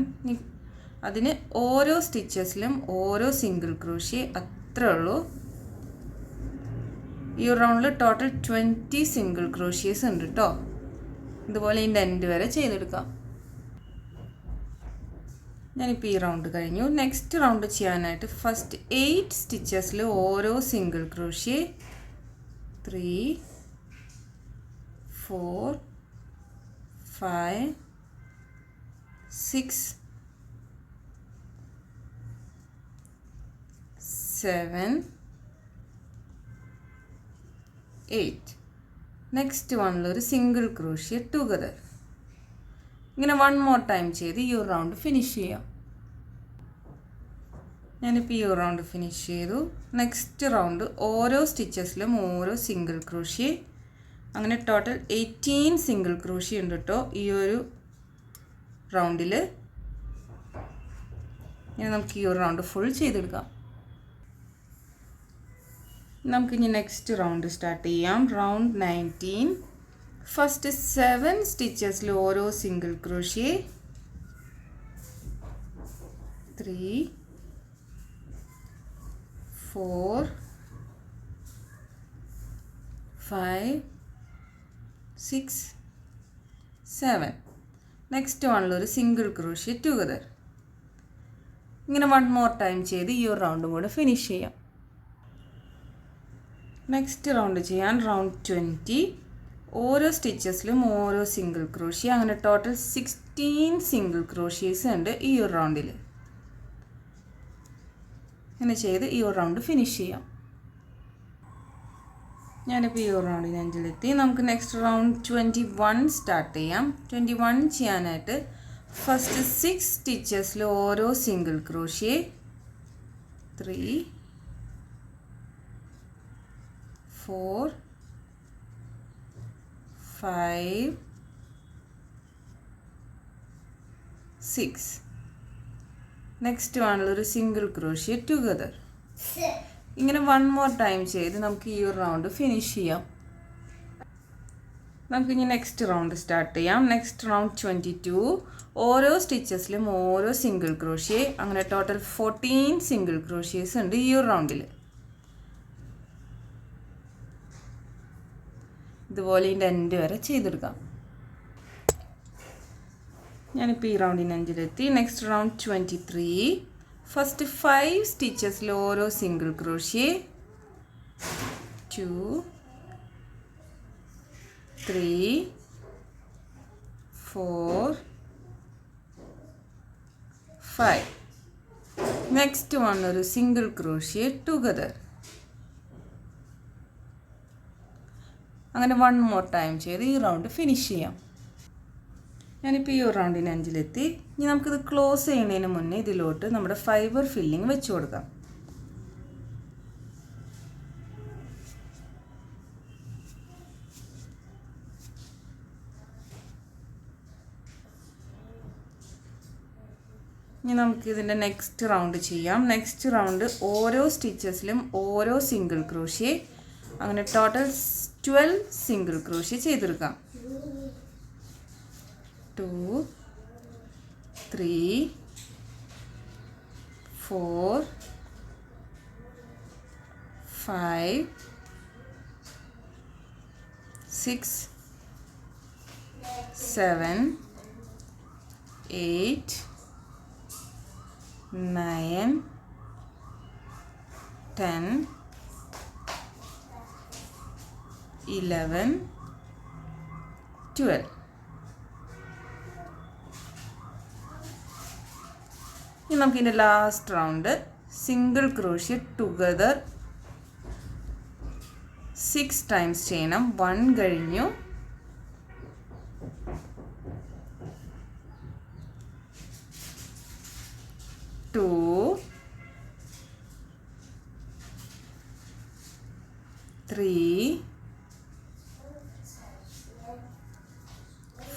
അതിന് ഓരോ സ്റ്റിച്ചസിലും ഓരോ സിംഗിൾ ക്രോഷ്യ, അത്രേ ഉള്ളൂ. ഈ ഒരു റൗണ്ടിൽ ടോട്ടൽ 20 സിംഗിൾ ക്രോഷ്യേസ് ഉണ്ട് കേട്ടോ. ഇതുപോലെ ഇതിൻ്റെ എൻഡ് വരെ ചെയ്തെടുക്കാം. ഞാനിപ്പോൾ ഈ റൗണ്ട് കഴിഞ്ഞു. നെക്സ്റ്റ് റൗണ്ട് ചെയ്യാനായിട്ട് ഫസ്റ്റ് 8 സ്റ്റിച്ചസിൽ ഓരോ സിംഗിൾ ക്രോഷ്യ, 3, 4, 5, 6, 7, 8. നെക്സ്റ്റ് വണ്ണിലൊരു സിംഗിൾ ക്രോഷ്യ ടുഗദർ. ഇങ്ങനെ 1 മോർ ടൈം ചെയ്ത് ഈ ഒരു റൗണ്ട് ഫിനിഷ് ചെയ്യാം. ഞാനിപ്പോൾ ഈ റൗണ്ട് ഫിനിഷ് ചെയ്തു. നെക്സ്റ്റ് റൗണ്ട് ഓരോ സ്റ്റിച്ചസിലും ഓരോ സിംഗിൾ ക്രോഷ്യ. അങ്ങനെ ടോട്ടൽ 18 സിംഗിൾ ക്രോഷ്യ ഉണ്ട് കേട്ടോ ഈ ഒരു റൗണ്ടിൽ. ഇനി നമുക്ക് ഈ ഒരു റൗണ്ട് ഫുൾ ചെയ്തെടുക്കാം. നമുക്കിനി നെക്സ്റ്റ് റൗണ്ട് സ്റ്റാർട്ട് ചെയ്യാം. റൗണ്ട് 19. ഫസ്റ്റ് 7 സ്റ്റിച്ചസിൽ ഓരോ സിംഗിൾ ക്രോഷ്യ. 3 4 5 6 7. നെക്സ്റ്റ് വണ്ണിലൊരു സിംഗിൾ ക്രോഷ്യ ടുഗദർ. ഇങ്ങനെ 1 മോർ ടൈം ചെയ്ത് ഈ ഒരു റൗണ്ടും കൂടെ ഫിനിഷ് ചെയ്യാം. നെക്സ്റ്റ് റൗണ്ട് ചെയ്യാൻ റൗണ്ട് 20. ഓരോ സ്റ്റിച്ചസിലും ഓരോ സിംഗിൾ ക്രോഷ്യ. അങ്ങനെ ടോട്ടൽ 16 സിംഗിൾ ക്രോഷ്യേഴ്സ് ഉണ്ട് ഈ ഒരു റൗണ്ടിൽ. ഇങ്ങനെ ചെയ്ത് ഈ ഒരു റൗണ്ട് ഫിനിഷ് ചെയ്യാം. ഞാനിപ്പോൾ ഈ ഒരു റൗണ്ടിന് അഞ്ചിലെത്തി. നമുക്ക് നെക്സ്റ്റ് റൗണ്ട് 21 സ്റ്റാർട്ട് ചെയ്യാം. 21 ചെയ്യാനായിട്ട് ഫസ്റ്റ് 6 സ്റ്റിച്ചസിൽ ഓരോ സിംഗിൾ ക്രോഷ്യ. 3 4 5 6. നെക്സ്റ്റ് വണ്ണിലൊരു സിംഗിൾ ക്രോഷ്യ ടുഗദർ. ഇങ്ങനെ 1 മോർ ടൈം ചെയ്ത് നമുക്ക് ഈ ഒരു റൗണ്ട് ഫിനിഷ് ചെയ്യാം. നമുക്കിനി നെക്സ്റ്റ് റൗണ്ട് സ്റ്റാർട്ട് ചെയ്യാം. Next round 22. ഓരോ സ്റ്റിച്ചസിലും ഓരോ സിംഗിൾ ക്രോഷ്യ. അങ്ങനെ ടോട്ടൽ 14 സിംഗിൾ ക്രോഷ്യേഴ്സ് ഉണ്ട് ഈ ഒരു റൗണ്ടിൽ. ഇതുപോലെ ഇതിൻ്റെ എൻഡ് വരെ ചെയ്തെടുക്കാം. ഞാനിപ്പോൾ ഈ റൗണ്ടിന് അഞ്ചിലെത്തി. Next round 23. ഫസ്റ്റ് 5 സ്റ്റിച്ചസിൽ ഓരോ സിംഗിൾ ക്രോഷ്യ. 2 3 4 5. നെക്സ്റ്റ് വൺ ഒരു സിംഗിൾ ക്രോഷ്യ ടുഗദർ. അങ്ങനെ 1 മോർ ടൈം ചെയ്ത് ഈ റൗണ്ട് ഫിനിഷ് ചെയ്യാം. ഞാനിപ്പോൾ ഈ ഒരു റൗണ്ടിന് അഞ്ചിലെത്തി. ഇനി നമുക്കിത് ക്ലോസ് ചെയ്യുന്നതിന് മുന്നേ ഇതിലോട്ട് നമ്മുടെ ഫൈബർ ഫില്ലിങ് വെച്ച് കൊടുക്കാം. ഇനി നമുക്കിതിൻ്റെ നെക്സ്റ്റ് റൗണ്ട് ചെയ്യാം. നെക്സ്റ്റ് റൗണ്ട് ഓരോ സ്റ്റിച്ചസിലും ഓരോ സിംഗിൾ ക്രോഷ്യ. അങ്ങനെ ടോട്ടൽ 12 സിംഗിൾ ക്രോഷ്യ ചെയ്തെടുക്കാം. 2 3 4 5 6 7 8 9 10 11 12. ഇനി നമുക്കിതിൻ്റെ last round single crochet together 6 times ചെയ്യണം. 1 കഴിഞ്ഞു. 2 3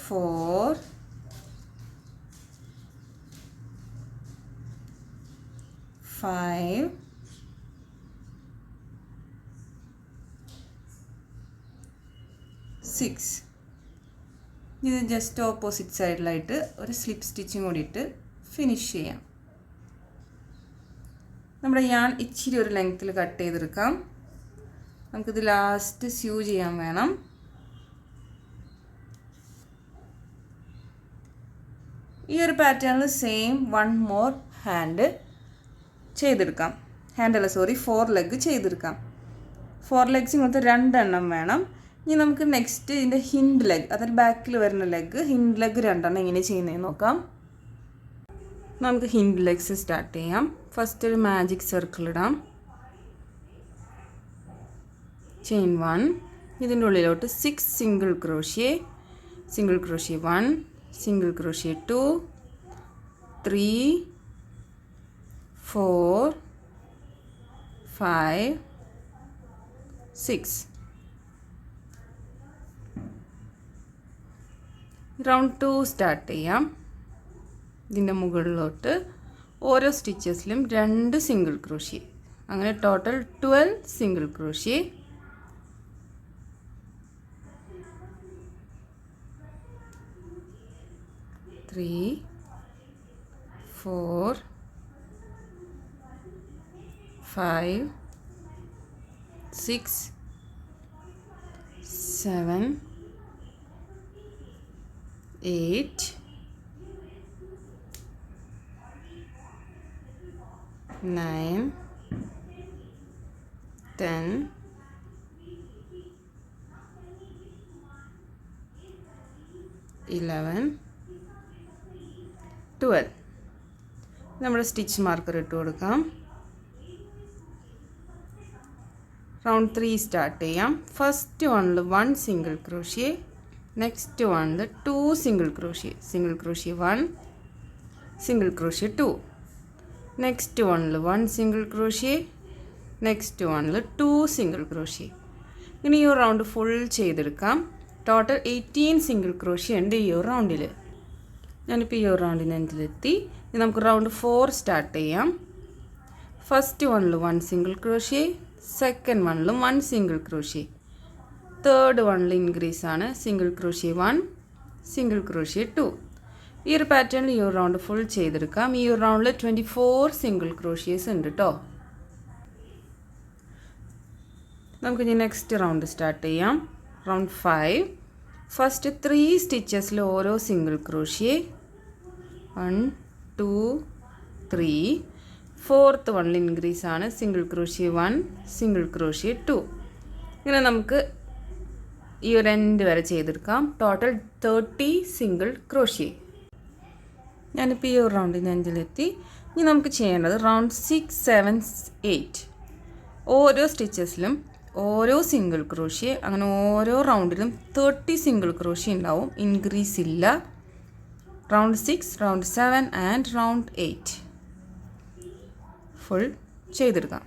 4 5 6. ഇത് ജസ്റ്റ് ഓപ്പോസിറ്റ് സൈഡിലായിട്ട് ഒരു സ്ലിപ്പ് സ്റ്റിച്ചും കൂടിയിട്ട് ഫിനിഷ് ചെയ്യാം. നമ്മുടെ യാൺ ഇച്ചിരി ഒരു ലെങ്ത്തിൽ കട്ട് ചെയ്തെടുക്കാം. നമുക്കിത് ലാസ്റ്റ് സ്യൂ ചെയ്യാൻ വേണം. ഈ ഒരു പാറ്റേണിൽ സെയിം 1 മോർ ഹാൻഡ് ചെയ്തെടുക്കാം. ഹാൻഡല്ല 4 ലെഗ് ചെയ്തെടുക്കാം. 4 ലെഗ്സ് ഇങ്ങനത്തെ 2 എണ്ണം വേണം. ഇനി നമുക്ക് നെക്സ്റ്റ് ഇതിൻ്റെ ഹിൻഡ് ലെഗ്, അതായത് ബാക്കിൽ വരുന്ന ലെഗ്, ഹിൻഡ് ലെഗ് 2 എണ്ണം എങ്ങനെ ചെയ്യുന്നതെന്ന് നോക്കാം. നമുക്ക് ഹിൻഡ് ലെഗ്സ് സ്റ്റാർട്ട് ചെയ്യാം. ഫസ്റ്റ് ഒരു മാജിക് സർക്കിൾ ഇടാം. ചെയിൻ 1. ഇതിൻ്റെ ഉള്ളിലോട്ട് 6 single crochet. 1 single crochet 2 3 4 5 6. Round 2 start ചെയ്യാം. ഇതിൻ്റെ മുകളിലോട്ട് ഓരോ സ്റ്റിച്ചസിലും 2 സിംഗിൾ ക്രോഷ്യ. അങ്ങനെ ടോട്ടൽ 12 സിംഗിൾ ക്രോഷ്യ. 3 4 5 6 7 8 9 10 11 12. നമ്മുടെ സ്റ്റിച്ച് മാർക്കർ ഇട്ട് കൊടുക്കാം. റൗണ്ട് 3 സ്റ്റാർട്ട് ചെയ്യാം. ഫസ്റ്റ് വണ്ണിൽ 1 സിംഗിൾ ക്രോഷ്യ, നെക്സ്റ്റ് വണ്ണിൽ 2 single crochet. Single crochet 1, single crochet 2. Next വണ്ണിൽ 1 സിംഗിൾ ക്രോഷ്യ, നെക്സ്റ്റ് വണ്ണിൽ 2 സിംഗിൾ ക്രോഷ്യ. ഇനി ഈ റൗണ്ട് ഫുൾ ചെയ്തെടുക്കാം. ടോട്ടൽ 18 സിംഗിൾ ക്രോഷ്യ ഉണ്ട് ഈ ഒരു റൗണ്ടിൽ. ഞാനിപ്പോൾ ഈ ഒരു റൗണ്ടിന് എൻഡിലെത്തി. ഇനി നമുക്ക് റൗണ്ട് 4 സ്റ്റാർട്ട് ചെയ്യാം. ഫസ്റ്റ് വണ്ണിൽ 1 സിംഗിൾ ക്രോഷ്യ, സെക്കൻഡ് വണ്ണിലും 1 സിംഗിൾ ക്രോഷ്യ, തേർഡ് വണ്ണിൽ ഇൻക്രീസ് ആണ്. Single crochet 1, single crochet 2. ഈ ഒരു പാറ്റേണിൽ ഈ ഒരു റൗണ്ട് ഫുൾ ചെയ്തെടുക്കാം. ഈ ഒരു റൗണ്ടിൽ 24 സിംഗിൾ ക്രോഷ്യേസ് ഉണ്ട് കേട്ടോ. നമുക്കിനി നെക്സ്റ്റ് റൗണ്ട് സ്റ്റാർട്ട് ചെയ്യാം. റൗണ്ട് 5. ഫസ്റ്റ് 3 സ്റ്റിച്ചസിൽ ഓരോ സിംഗിൾ ക്രോഷ്യ, 1 2 3. ഫോർത്ത് വണ്ണിൽ ഇൻക്രീസ് ആണ്. Single crochet 1, single crochet 2. ഇങ്ങനെ നമുക്ക് ഈ ഒരു എൻഡ് വരെ ചെയ്തെടുക്കാം. Total 30 single crochet. ഞാനിപ്പോൾ ഈ ഒരു റൗണ്ടിന് എൻഡിലെത്തി. ഇനി നമുക്ക് ചെയ്യേണ്ടത് റൗണ്ട് 6 7 8. ഓരോ സ്റ്റിച്ചസിലും ഓരോ സിംഗിൾ ക്രോഷ്യ. അങ്ങനെ ഓരോ റൗണ്ടിലും 30 സിംഗിൾ ക്രോഷ്യ ഉണ്ടാവും. ഇൻക്രീസ് ഇല്ല. Round 6, round 7 and round 8 full ചെയ്തെടുക്കാം.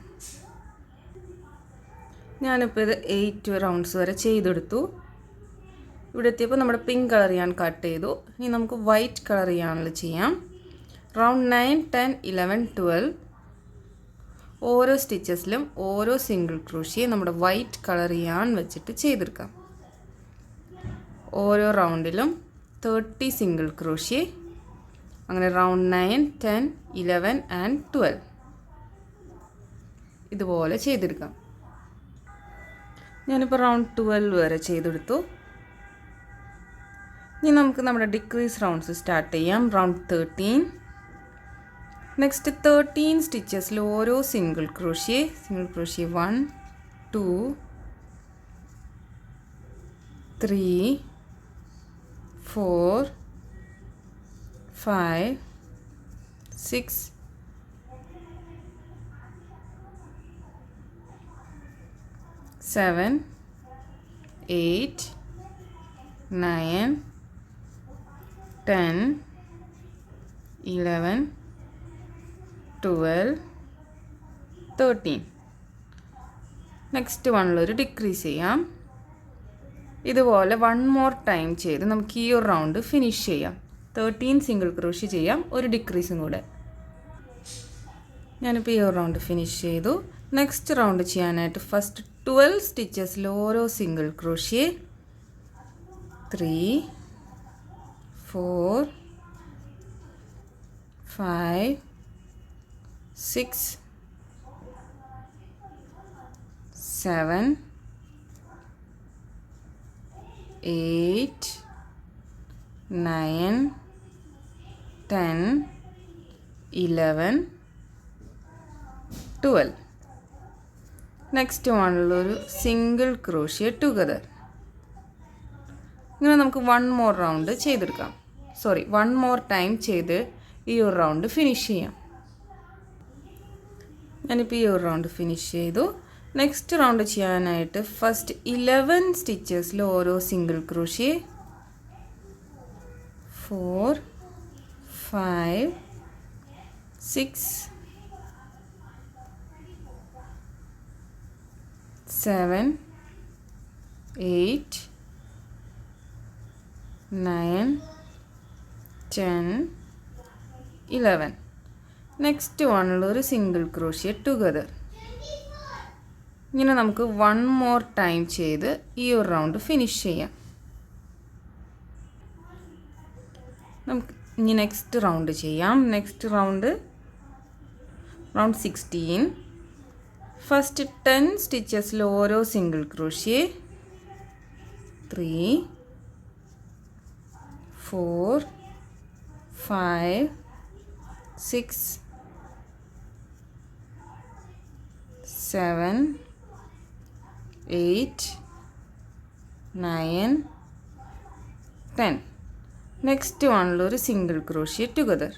ഞാനിപ്പോൾ ഇത് 8 റൗണ്ട്സ് വരെ ചെയ്തെടുത്തു. ഇവിടെ എത്തിയപ്പോൾ നമ്മുടെ പിങ്ക് കളർ ഞാൻ കട്ട് ചെയ്തു. ഇനി നമുക്ക് വൈറ്റ് കളർ ചെയ്യാനുള്ള ചെയ്യാം. റൗണ്ട് 9 10 11 12 ഓരോ സ്റ്റിച്ചസിലും ഓരോ സിംഗിൾ ക്രോഷ്യ നമ്മുടെ വൈറ്റ് കളർ ചെയ്യാൻ വെച്ചിട്ട് ചെയ്തെടുക്കാം. ഓരോ റൗണ്ടിലും 30 സിംഗിൾ ക്രോഷ്യ. അങ്ങനെ റൗണ്ട് 9 10 11 ആൻഡ് 12 ഇതുപോലെ ചെയ്തെടുക്കാം. ഞാനിപ്പോൾ റൗണ്ട് 12 വരെ ചെയ്തെടുത്തു. ഇനി നമുക്ക് നമ്മുടെ ഡിക്രീസ് റൗണ്ട്സ് സ്റ്റാർട്ട് ചെയ്യാം. റൗണ്ട് 13. നെക്സ്റ്റ് 13 സ്റ്റിച്ചസിൽ ഓരോ single crochet. Single crochet 1 2 3 4 5 6 7 8 9 10 11 12 13. Next വണ്ണിലൊരു decrease ചെയ്യാം. ഇതുപോലെ 1 മോർ ടൈം ചെയ്ത് നമുക്ക് ഈ ഒരു റൗണ്ട് ഫിനിഷ് ചെയ്യാം. 13 സിംഗിൾ ക്രോഷ്യ ചെയ്യാം, ഒരു ഡിക്രീസും കൂടെ. ഞാനിപ്പോൾ ഈ ഒരു റൗണ്ട് ഫിനിഷ് ചെയ്തു. നെക്സ്റ്റ് റൗണ്ട് ചെയ്യാനായിട്ട് ഫസ്റ്റ് 12 സ്റ്റിച്ചസിൽ ഓരോ സിംഗിൾ ക്രോഷ്യ. 3 4 5 6 7 8 9 10 11 12. നെക്സ്റ്റ് വണ്ണിലൊരു സിംഗിൾ ക്രോഷ്യ ടുഗദർ. ഇങ്ങനെ നമുക്ക് 1 മോർ റൗണ്ട് ചെയ്തെടുക്കാം. 1 മോർ ടൈം ചെയ്ത് ഈ ഒരു റൗണ്ട് ഫിനിഷ് ചെയ്യാം. ഞാനിപ്പോൾ ഈ ഒരു റൗണ്ട് ഫിനിഷ് ചെയ്തു. നെക്സ്റ്റ് റൗണ്ട് ചെയ്യാനായിട്ട് ഫസ്റ്റ് 11 സ്റ്റിച്ചസിൽ ഓരോ സിംഗിൾ ക്രോഷ്യ. 4 5 6 7 8 9 10 11. നെക്സ്റ്റ് വണ്ണിൽ ഒരു സിംഗിൾ ക്രോഷ്യ ടുഗദർ. ഇങ്ങനെ നമുക്ക് 1 മോർ ടൈം ചെയ്ത് ഈ ഒരു റൗണ്ട് ഫിനിഷ് ചെയ്യാം. നമുക്ക് ഇനി നെക്സ്റ്റ് റൗണ്ട് ചെയ്യാം. Next round 16. ഫസ്റ്റ് 10 സ്റ്റിച്ചസിൽ ഓരോ സിംഗിൾ ക്രോഷ്യ 3 4 5 6 7 8 9 10. നെക്സ്റ്റ് വണ്ണിൽ ഒരു സിംഗിൾ ക്രോഷ്യ ടുഗദർ.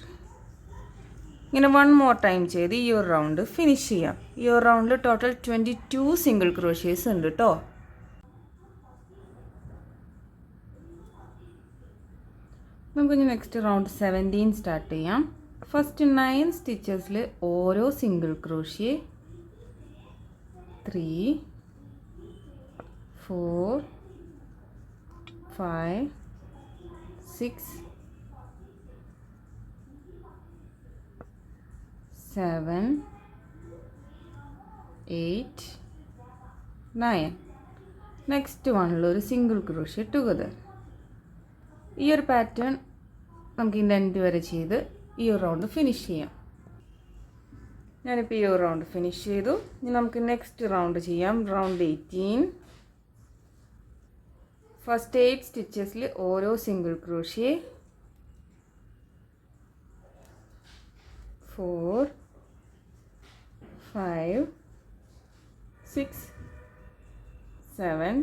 ഇങ്ങനെ 1 മോർ ടൈം ചെയ്ത് ഈ ഒരു റൗണ്ട് ഫിനിഷ് ചെയ്യാം. ഈ ഒരു റൗണ്ടിൽ ടോട്ടൽ 22 സിംഗിൾ ക്രോഷ്യേസ് ഉണ്ട് കേട്ടോ. നമുക്കിനി നെക്സ്റ്റ് റൗണ്ട് 17 സ്റ്റാർട്ട് ചെയ്യാം. ഫസ്റ്റ് 9 സ്റ്റിച്ചസിൽ ഓരോ സിംഗിൾ ക്രോഷ്യ 3 4 5 6 7 8 9. നെക്സ്റ്റ് വണ്ണിൽ ഒരു സിംഗിൾ ക്രോഷ്യ ടുഗദർ. ഈ ഒരു പാറ്റേൺ നമുക്ക് ഇതിൻ്റെ എൻഡ് വരെ ചെയ്ത് ഈ ഒരു റൗണ്ട് ഫിനിഷ് ചെയ്യാം. ഞാനിപ്പോൾ ഈ ഒരു റൗണ്ട് ഫിനിഷ് ചെയ്തു. ഇനി നമുക്ക് നെക്സ്റ്റ് റൗണ്ട് ചെയ്യാം. റൗണ്ട് 18. ഫസ്റ്റ് 8 സ്റ്റിച്ചസിൽ ഓരോ സിംഗിൾ ക്രോഷ്യ 4 5 6 7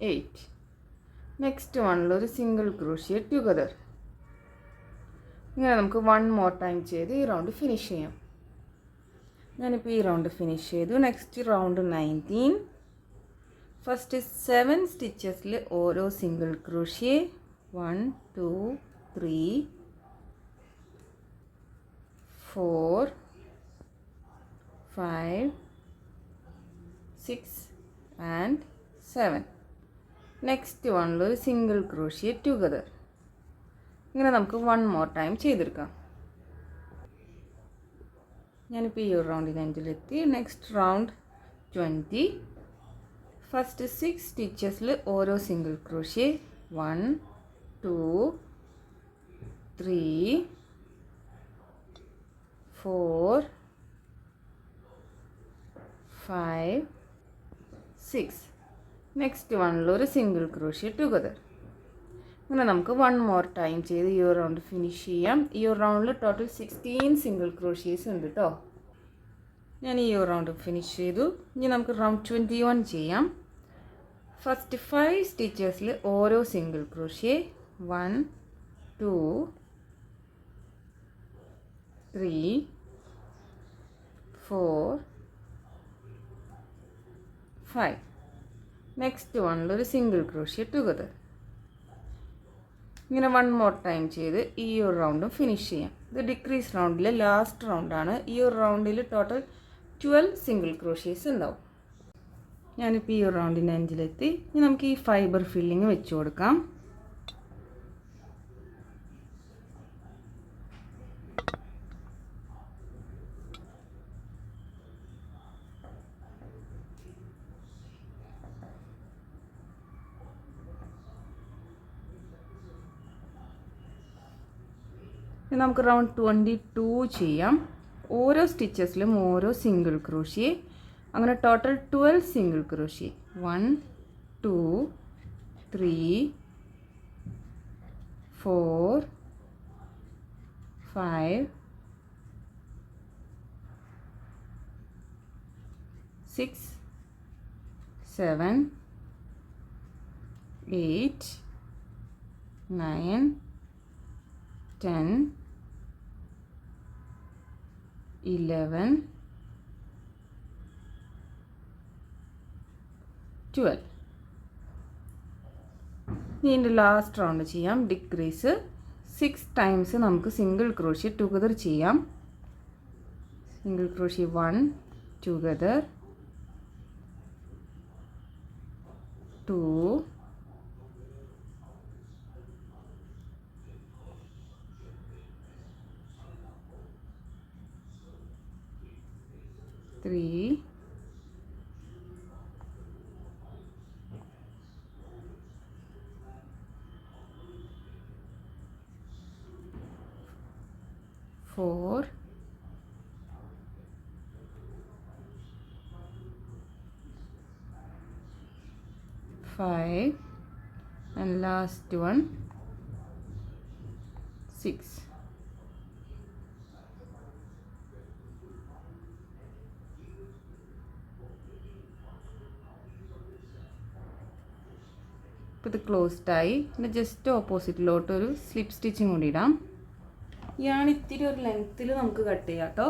8. നെക്സ്റ്റ് വണ്ണിൽ ഒരു സിംഗിൾ ക്രോഷ്യ ടുഗദർ. ഇങ്ങനെ നമുക്ക് 1 മോർ ടൈം ചെയ്ത് ഈ റൗണ്ട് ഫിനിഷ് ചെയ്യാം. ഞാനിപ്പോൾ ഈ റൗണ്ട് ഫിനിഷ് ചെയ്തു. Next round 19. ഫസ്റ്റ് 7 സ്റ്റിച്ചസിൽ ഓരോ സിംഗിൾ ക്രോഷ്യ 1 2 3 4 5 6 and 7. നെക്സ്റ്റ് വണ്ണിൽ ഒരു സിംഗിൾ ക്രോഷ്യ ടുഗദർ. ഇങ്ങനെ നമുക്ക് 1 മോർ ടൈം ചെയ്തെടുക്കാം. ഞാനിപ്പോൾ ഈ ഒരു റൗണ്ടിന് എൻഡിലെത്തി. Next round 20. ഫസ്റ്റ് 6 സ്റ്റിച്ചസിൽ ഓരോ സിംഗിൾ ക്രോഷ്യ 1 2 3 4 5 6. നെക്സ്റ്റ് വണ്ണിൽ ഒരു സിംഗിൾ ക്രോഷ്യ ടുഗദർ. ഇങ്ങനെ നമുക്ക് 1 മോർ ടൈം ചെയ്ത് ഈ ഒരു റൗണ്ട് ഫിനിഷ് ചെയ്യാം. ഈ ഒരു റൗണ്ടിൽ ടോട്ടൽ 16 സിംഗിൾ ക്രോഷ്യേസ് ഉണ്ട് കേട്ടോ. ഞാൻ ഈ ഒരു റൗണ്ട് ഫിനിഷ് ചെയ്തു. ഇനി നമുക്ക് റൗണ്ട് 21 ചെയ്യാം. ഫസ്റ്റ് 5 സ്റ്റിച്ചസിൽ ഓരോ സിംഗിൾ ക്രോഷ്യ 1 2 3 4 5. നെക്സ്റ്റ് വണ്ണിൽ ഒരു സിംഗിൾ ക്രോഷ്യ ടുഗദർ. ഇങ്ങനെ 1 മോർ ടൈം ചെയ്ത് ഈ ഒരു റൗണ്ടും ഫിനിഷ് ചെയ്യാം. ഇത് ഡിക്രീസ് റൗണ്ടിലെ ലാസ്റ്റ് റൗണ്ടാണ്. ഈ ഒരു റൗണ്ടിൽ ടോട്ടൽ 12 സിംഗിൾ ക്രോഷ്യേസ് ഉണ്ടാവും. ഞാനിപ്പോൾ ഈ ഒരു റൗണ്ടിൻ്റെ എൻഡിലെത്തി. ഇനി നമുക്ക് ഈ ഫൈബർ ഫില്ലിങ് വെച്ച് കൊടുക്കാം. നമുക്ക് റൗണ്ട് 22 ചെയ്യാം. ഓരോ സ്റ്റിച്ചസിലും ഓരോ സിംഗിൾ ക്രോഷ്യ. അങ്ങനെ ടോട്ടൽ 12 സിംഗിൾ ക്രോഷ്യ 1 2 3 4 5 6 7 8 9 10 11 12. ഇതിൻ്റെ ലാസ്റ്റ് റൗണ്ട് ചെയ്യാം. ഡിക്രീസ് 6 ടൈംസ് നമുക്ക് സിംഗിൾ ക്രോഷ്യ ടുഗദർ ചെയ്യാം. Single crochet 1 together, 2, 3, 4, 5, and last one 6. ഇപ്പോൾ ഇത് ക്ലോസ്ഡ് ആയി. പിന്നെ ജസ്റ്റ് ഓപ്പോസിറ്റിലോട്ട് ഒരു സ്ലിപ്പ് സ്റ്റിച്ചും കൂടി ഇടാം. ഇയാണ് ഇത്തിരി ഒരു ലെങ്ത്തിൽ നമുക്ക് കട്ട് ചെയ്യാം കേട്ടോ.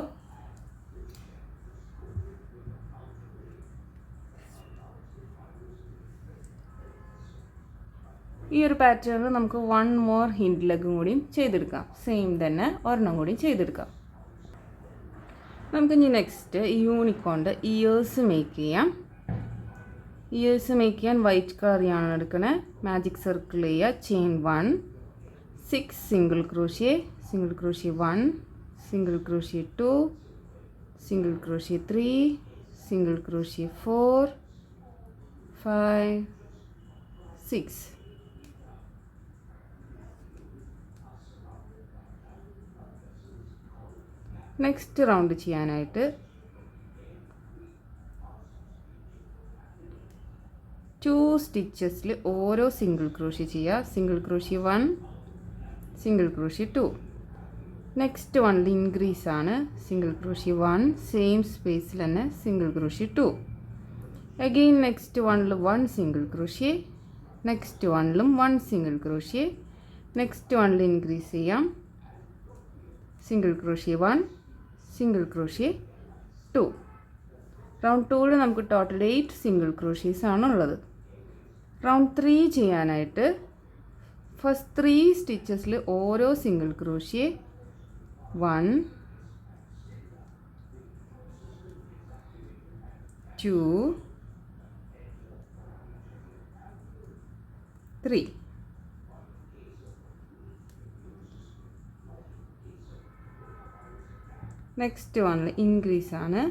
ഈ ഒരു പാറ്റേണിൽ നമുക്ക് 1 മോർ ഹിൻഡ് ലെഗും കൂടിയും ചെയ്തെടുക്കാം. സെയിം തന്നെ ഒരെണ്ണം കൂടി ചെയ്തെടുക്കാം. നമുക്ക് ഇനി നെക്സ്റ്റ് യൂണിക്കോണിൻ്റെ ഇയേഴ്സ് മേക്ക് ചെയ്യാം. ഇയേഴ്സ് മേക്ക് ചെയ്യാൻ വൈറ്റ് കളറിയാണ് എടുക്കണേ. മാജിക് സർക്കിൾ ചെയ്യുക. Chain 1, 6 single crochet, single crochet 1, single crochet 2, single crochet 3, single crochet 4, 5, 6. Next round ചെയ്യാനായിട്ട് 2 സ്റ്റിച്ചസിൽ ഓരോ സിംഗിൾ ക്രോഷ്യ ചെയ്യുക. Single crochet 1, single crochet 2. Next വണ്ണിൽ ഇൻക്രീസ് ആണ്. സിംഗിൾ ക്രോഷ്യ 1, സെയിം സ്പേസിൽ തന്നെ സിംഗിൾ ക്രോഷ്യ 2. അഗെയിൻ നെക്സ്റ്റ് വണ്ണിൽ 1 സിംഗിൾ ക്രോഷ്യ, നെക്സ്റ്റ് വണ്ണിലും 1 സിംഗിൾ ക്രോഷ്യ. നെക്സ്റ്റ് വണ്ണിൽ ഇൻക്രീസ് ചെയ്യാം. Single crochet 1, single crochet 2. Round 2ൽ നമുക്ക് ടോട്ടൽ 8 സിംഗിൾ ക്രോഷ്യേസ് ആണുള്ളത്. റൗണ്ട് 3 ചെയ്യാനായിട്ട് ഫസ്റ്റ് 3 സ്റ്റിച്ചസിൽ ഓരോ സിംഗിൾ ക്രോഷ്യ 1, 2, 3. നെക്സ്റ്റ് വണ്ണിൽ ഇൻക്രീസ് ആണ്.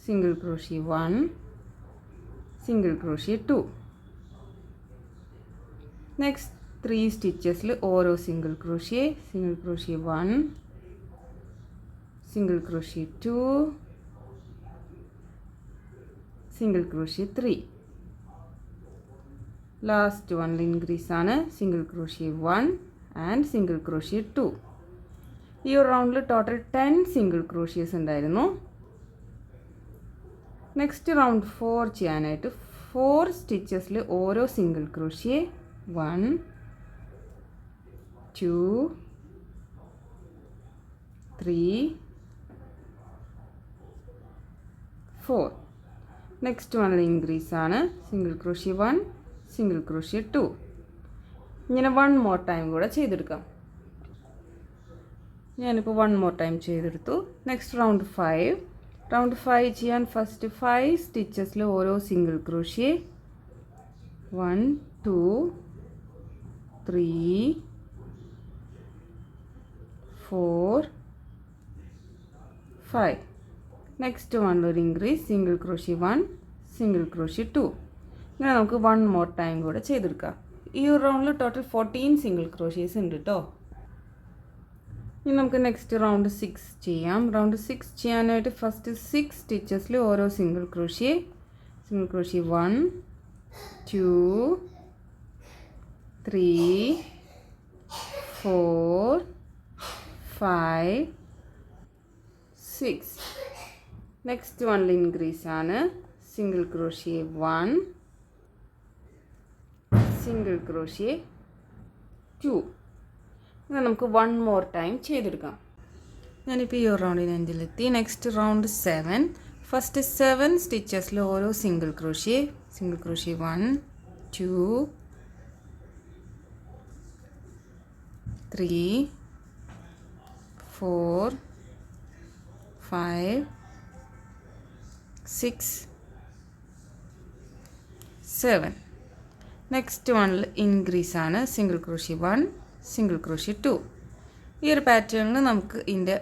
Single crochet 1, single crochet 2. Next 3 സ്റ്റിച്ചസിൽ ഓരോ single crochet 1, single crochet 2, single crochet 3. Last വണ്ണിൽ ഇൻക്രീസ് ആണ്. Single crochet 1 and single crochet 2. ഈ ഒരു റൗണ്ടിൽ ടോട്ടൽ 10 സിംഗിൾ ക്രോഷ്യേസ് ഉണ്ടായിരുന്നു. നെക്സ്റ്റ് റൗണ്ട് 4 ചെയ്യാനായിട്ട് 4 സ്റ്റിച്ചസിൽ ഓരോ സിംഗിൾ ക്രോഷ്യ 1, 2, 3, 4. നെക്സ്റ്റ് വണ്ണിൽ ഇൻക്രീസ് ആണ്. Single crochet 1, single crochet 2. ഇങ്ങനെ 1 മോർ ടൈം കൂടെ ചെയ്തെടുക്കാം. ഞാനിപ്പോൾ 1 മോർ ടൈം ചെയ്തെടുത്തു. Next round 5. റൗണ്ട് 5 ചെയ്യാൻ ഫസ്റ്റ് 5 സ്റ്റിച്ചസിൽ ഓരോ സിംഗിൾ ക്രോഷ്യ 1, 2, 3, 4, 5. നെക്സ്റ്റ് വണ്ണിൽ increase. Single crochet 1, single crochet 2. ഇങ്ങനെ നമുക്ക് 1 മോർ ടൈം കൂടെ ചെയ്തെടുക്കാം. ഈ ഒരു റൗണ്ടിൽ ടോട്ടൽ 14 സിംഗിൾ ക്രോഷ്യേസ് ഉണ്ട് കേട്ടോ. ഇനി നമുക്ക് നെക്സ്റ്റ് റൗണ്ട് 6 ചെയ്യാം. റൗണ്ട് 6 ചെയ്യാനായിട്ട് ഫസ്റ്റ് 6 സ്റ്റിച്ചസിൽ ഓരോ സിംഗിൾ ക്രോഷ്യ 1, 2, 3, 4, 5, 6. നെക്സ്റ്റ് വണ്ണിൽ ഇൻക്രീസ് ആണ്. Single crochet 1, single crochet 2. ഇങ്ങനെ നമുക്ക് 1 മോർ ടൈം ചെയ്തെടുക്കാം. ഞാനിപ്പോൾ ഈ ഒരു റൗണ്ടിന് എൻഡിലെത്തി. Next round 7. ഫസ്റ്റ് 7 സ്റ്റിച്ചസിൽ ഓരോ സിംഗിൾ ക്രോഷ്യ 1, 2, 3, 4, 5, 6 7. നെക്സ്റ്റ് വണ്ണിൽ ഇൻക്രീസ് ആണ്. Single crochet 1, single crochet 2. ഈ ഒരു പാറ്റേണിൽ നമുക്ക് ഇതിൻ്റെ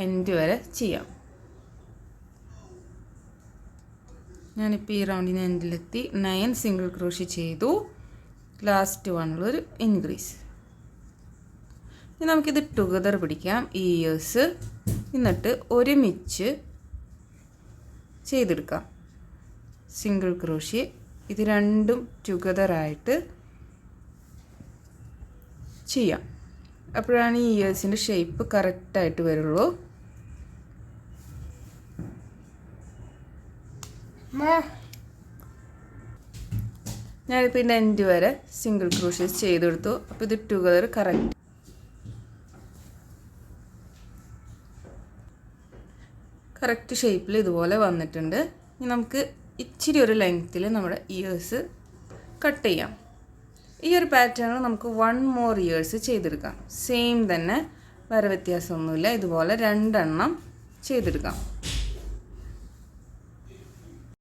എൻഡ് വരെ ചെയ്യാം. ഞാനിപ്പോൾ ഈ റൗണ്ടിന് എൻഡിലെത്തി 9 സിംഗിൾ ക്രോഷ്യ ചെയ്തു. ലാസ്റ്റ് വണ്ണിലൊരു ഇൻക്രീസ്. ഇനി നമുക്കിത് ടുഗദർ പിടിക്കാം, ഈ ഇയേഴ്സ്, എന്നിട്ട് ഒരുമിച്ച് ചെയ്തെടുക്കാം. സിംഗിൾ ക്രോഷ്യ ഇത് രണ്ടും ടുഗദറായിട്ട് ചെയ്യാം. അപ്പോഴാണ് ഈ ഇയേഴ്സിൻ്റെ ഷേപ്പ് കറക്റ്റായിട്ട് വരുള്ളൂ. ഞാനിപ്പോൾ ഇതിൻ്റെ എൻഡ് വരെ സിംഗിൾ ക്രോഷ്യേസ് ചെയ്തെടുത്തു. അപ്പോൾ ഇത് ടുഗദർ കറക്റ്റ് ഷേപ്പിൽ ഇതുപോലെ വന്നിട്ടുണ്ട്. ഇനി നമുക്ക് ഇച്ചിരി ഒരു ലെങ്ത്തിൽ നമ്മുടെ ഇയേഴ്സ് കട്ട് ചെയ്യാം. ഈ ഒരു പാറ്റേണിൽ നമുക്ക് 1 more ഇയേഴ്സ് ചെയ്തെടുക്കാം. സെയിം തന്നെ, വേറെ വ്യത്യാസമൊന്നുമില്ല. ഇതുപോലെ 2 എണ്ണം ചെയ്തെടുക്കാം.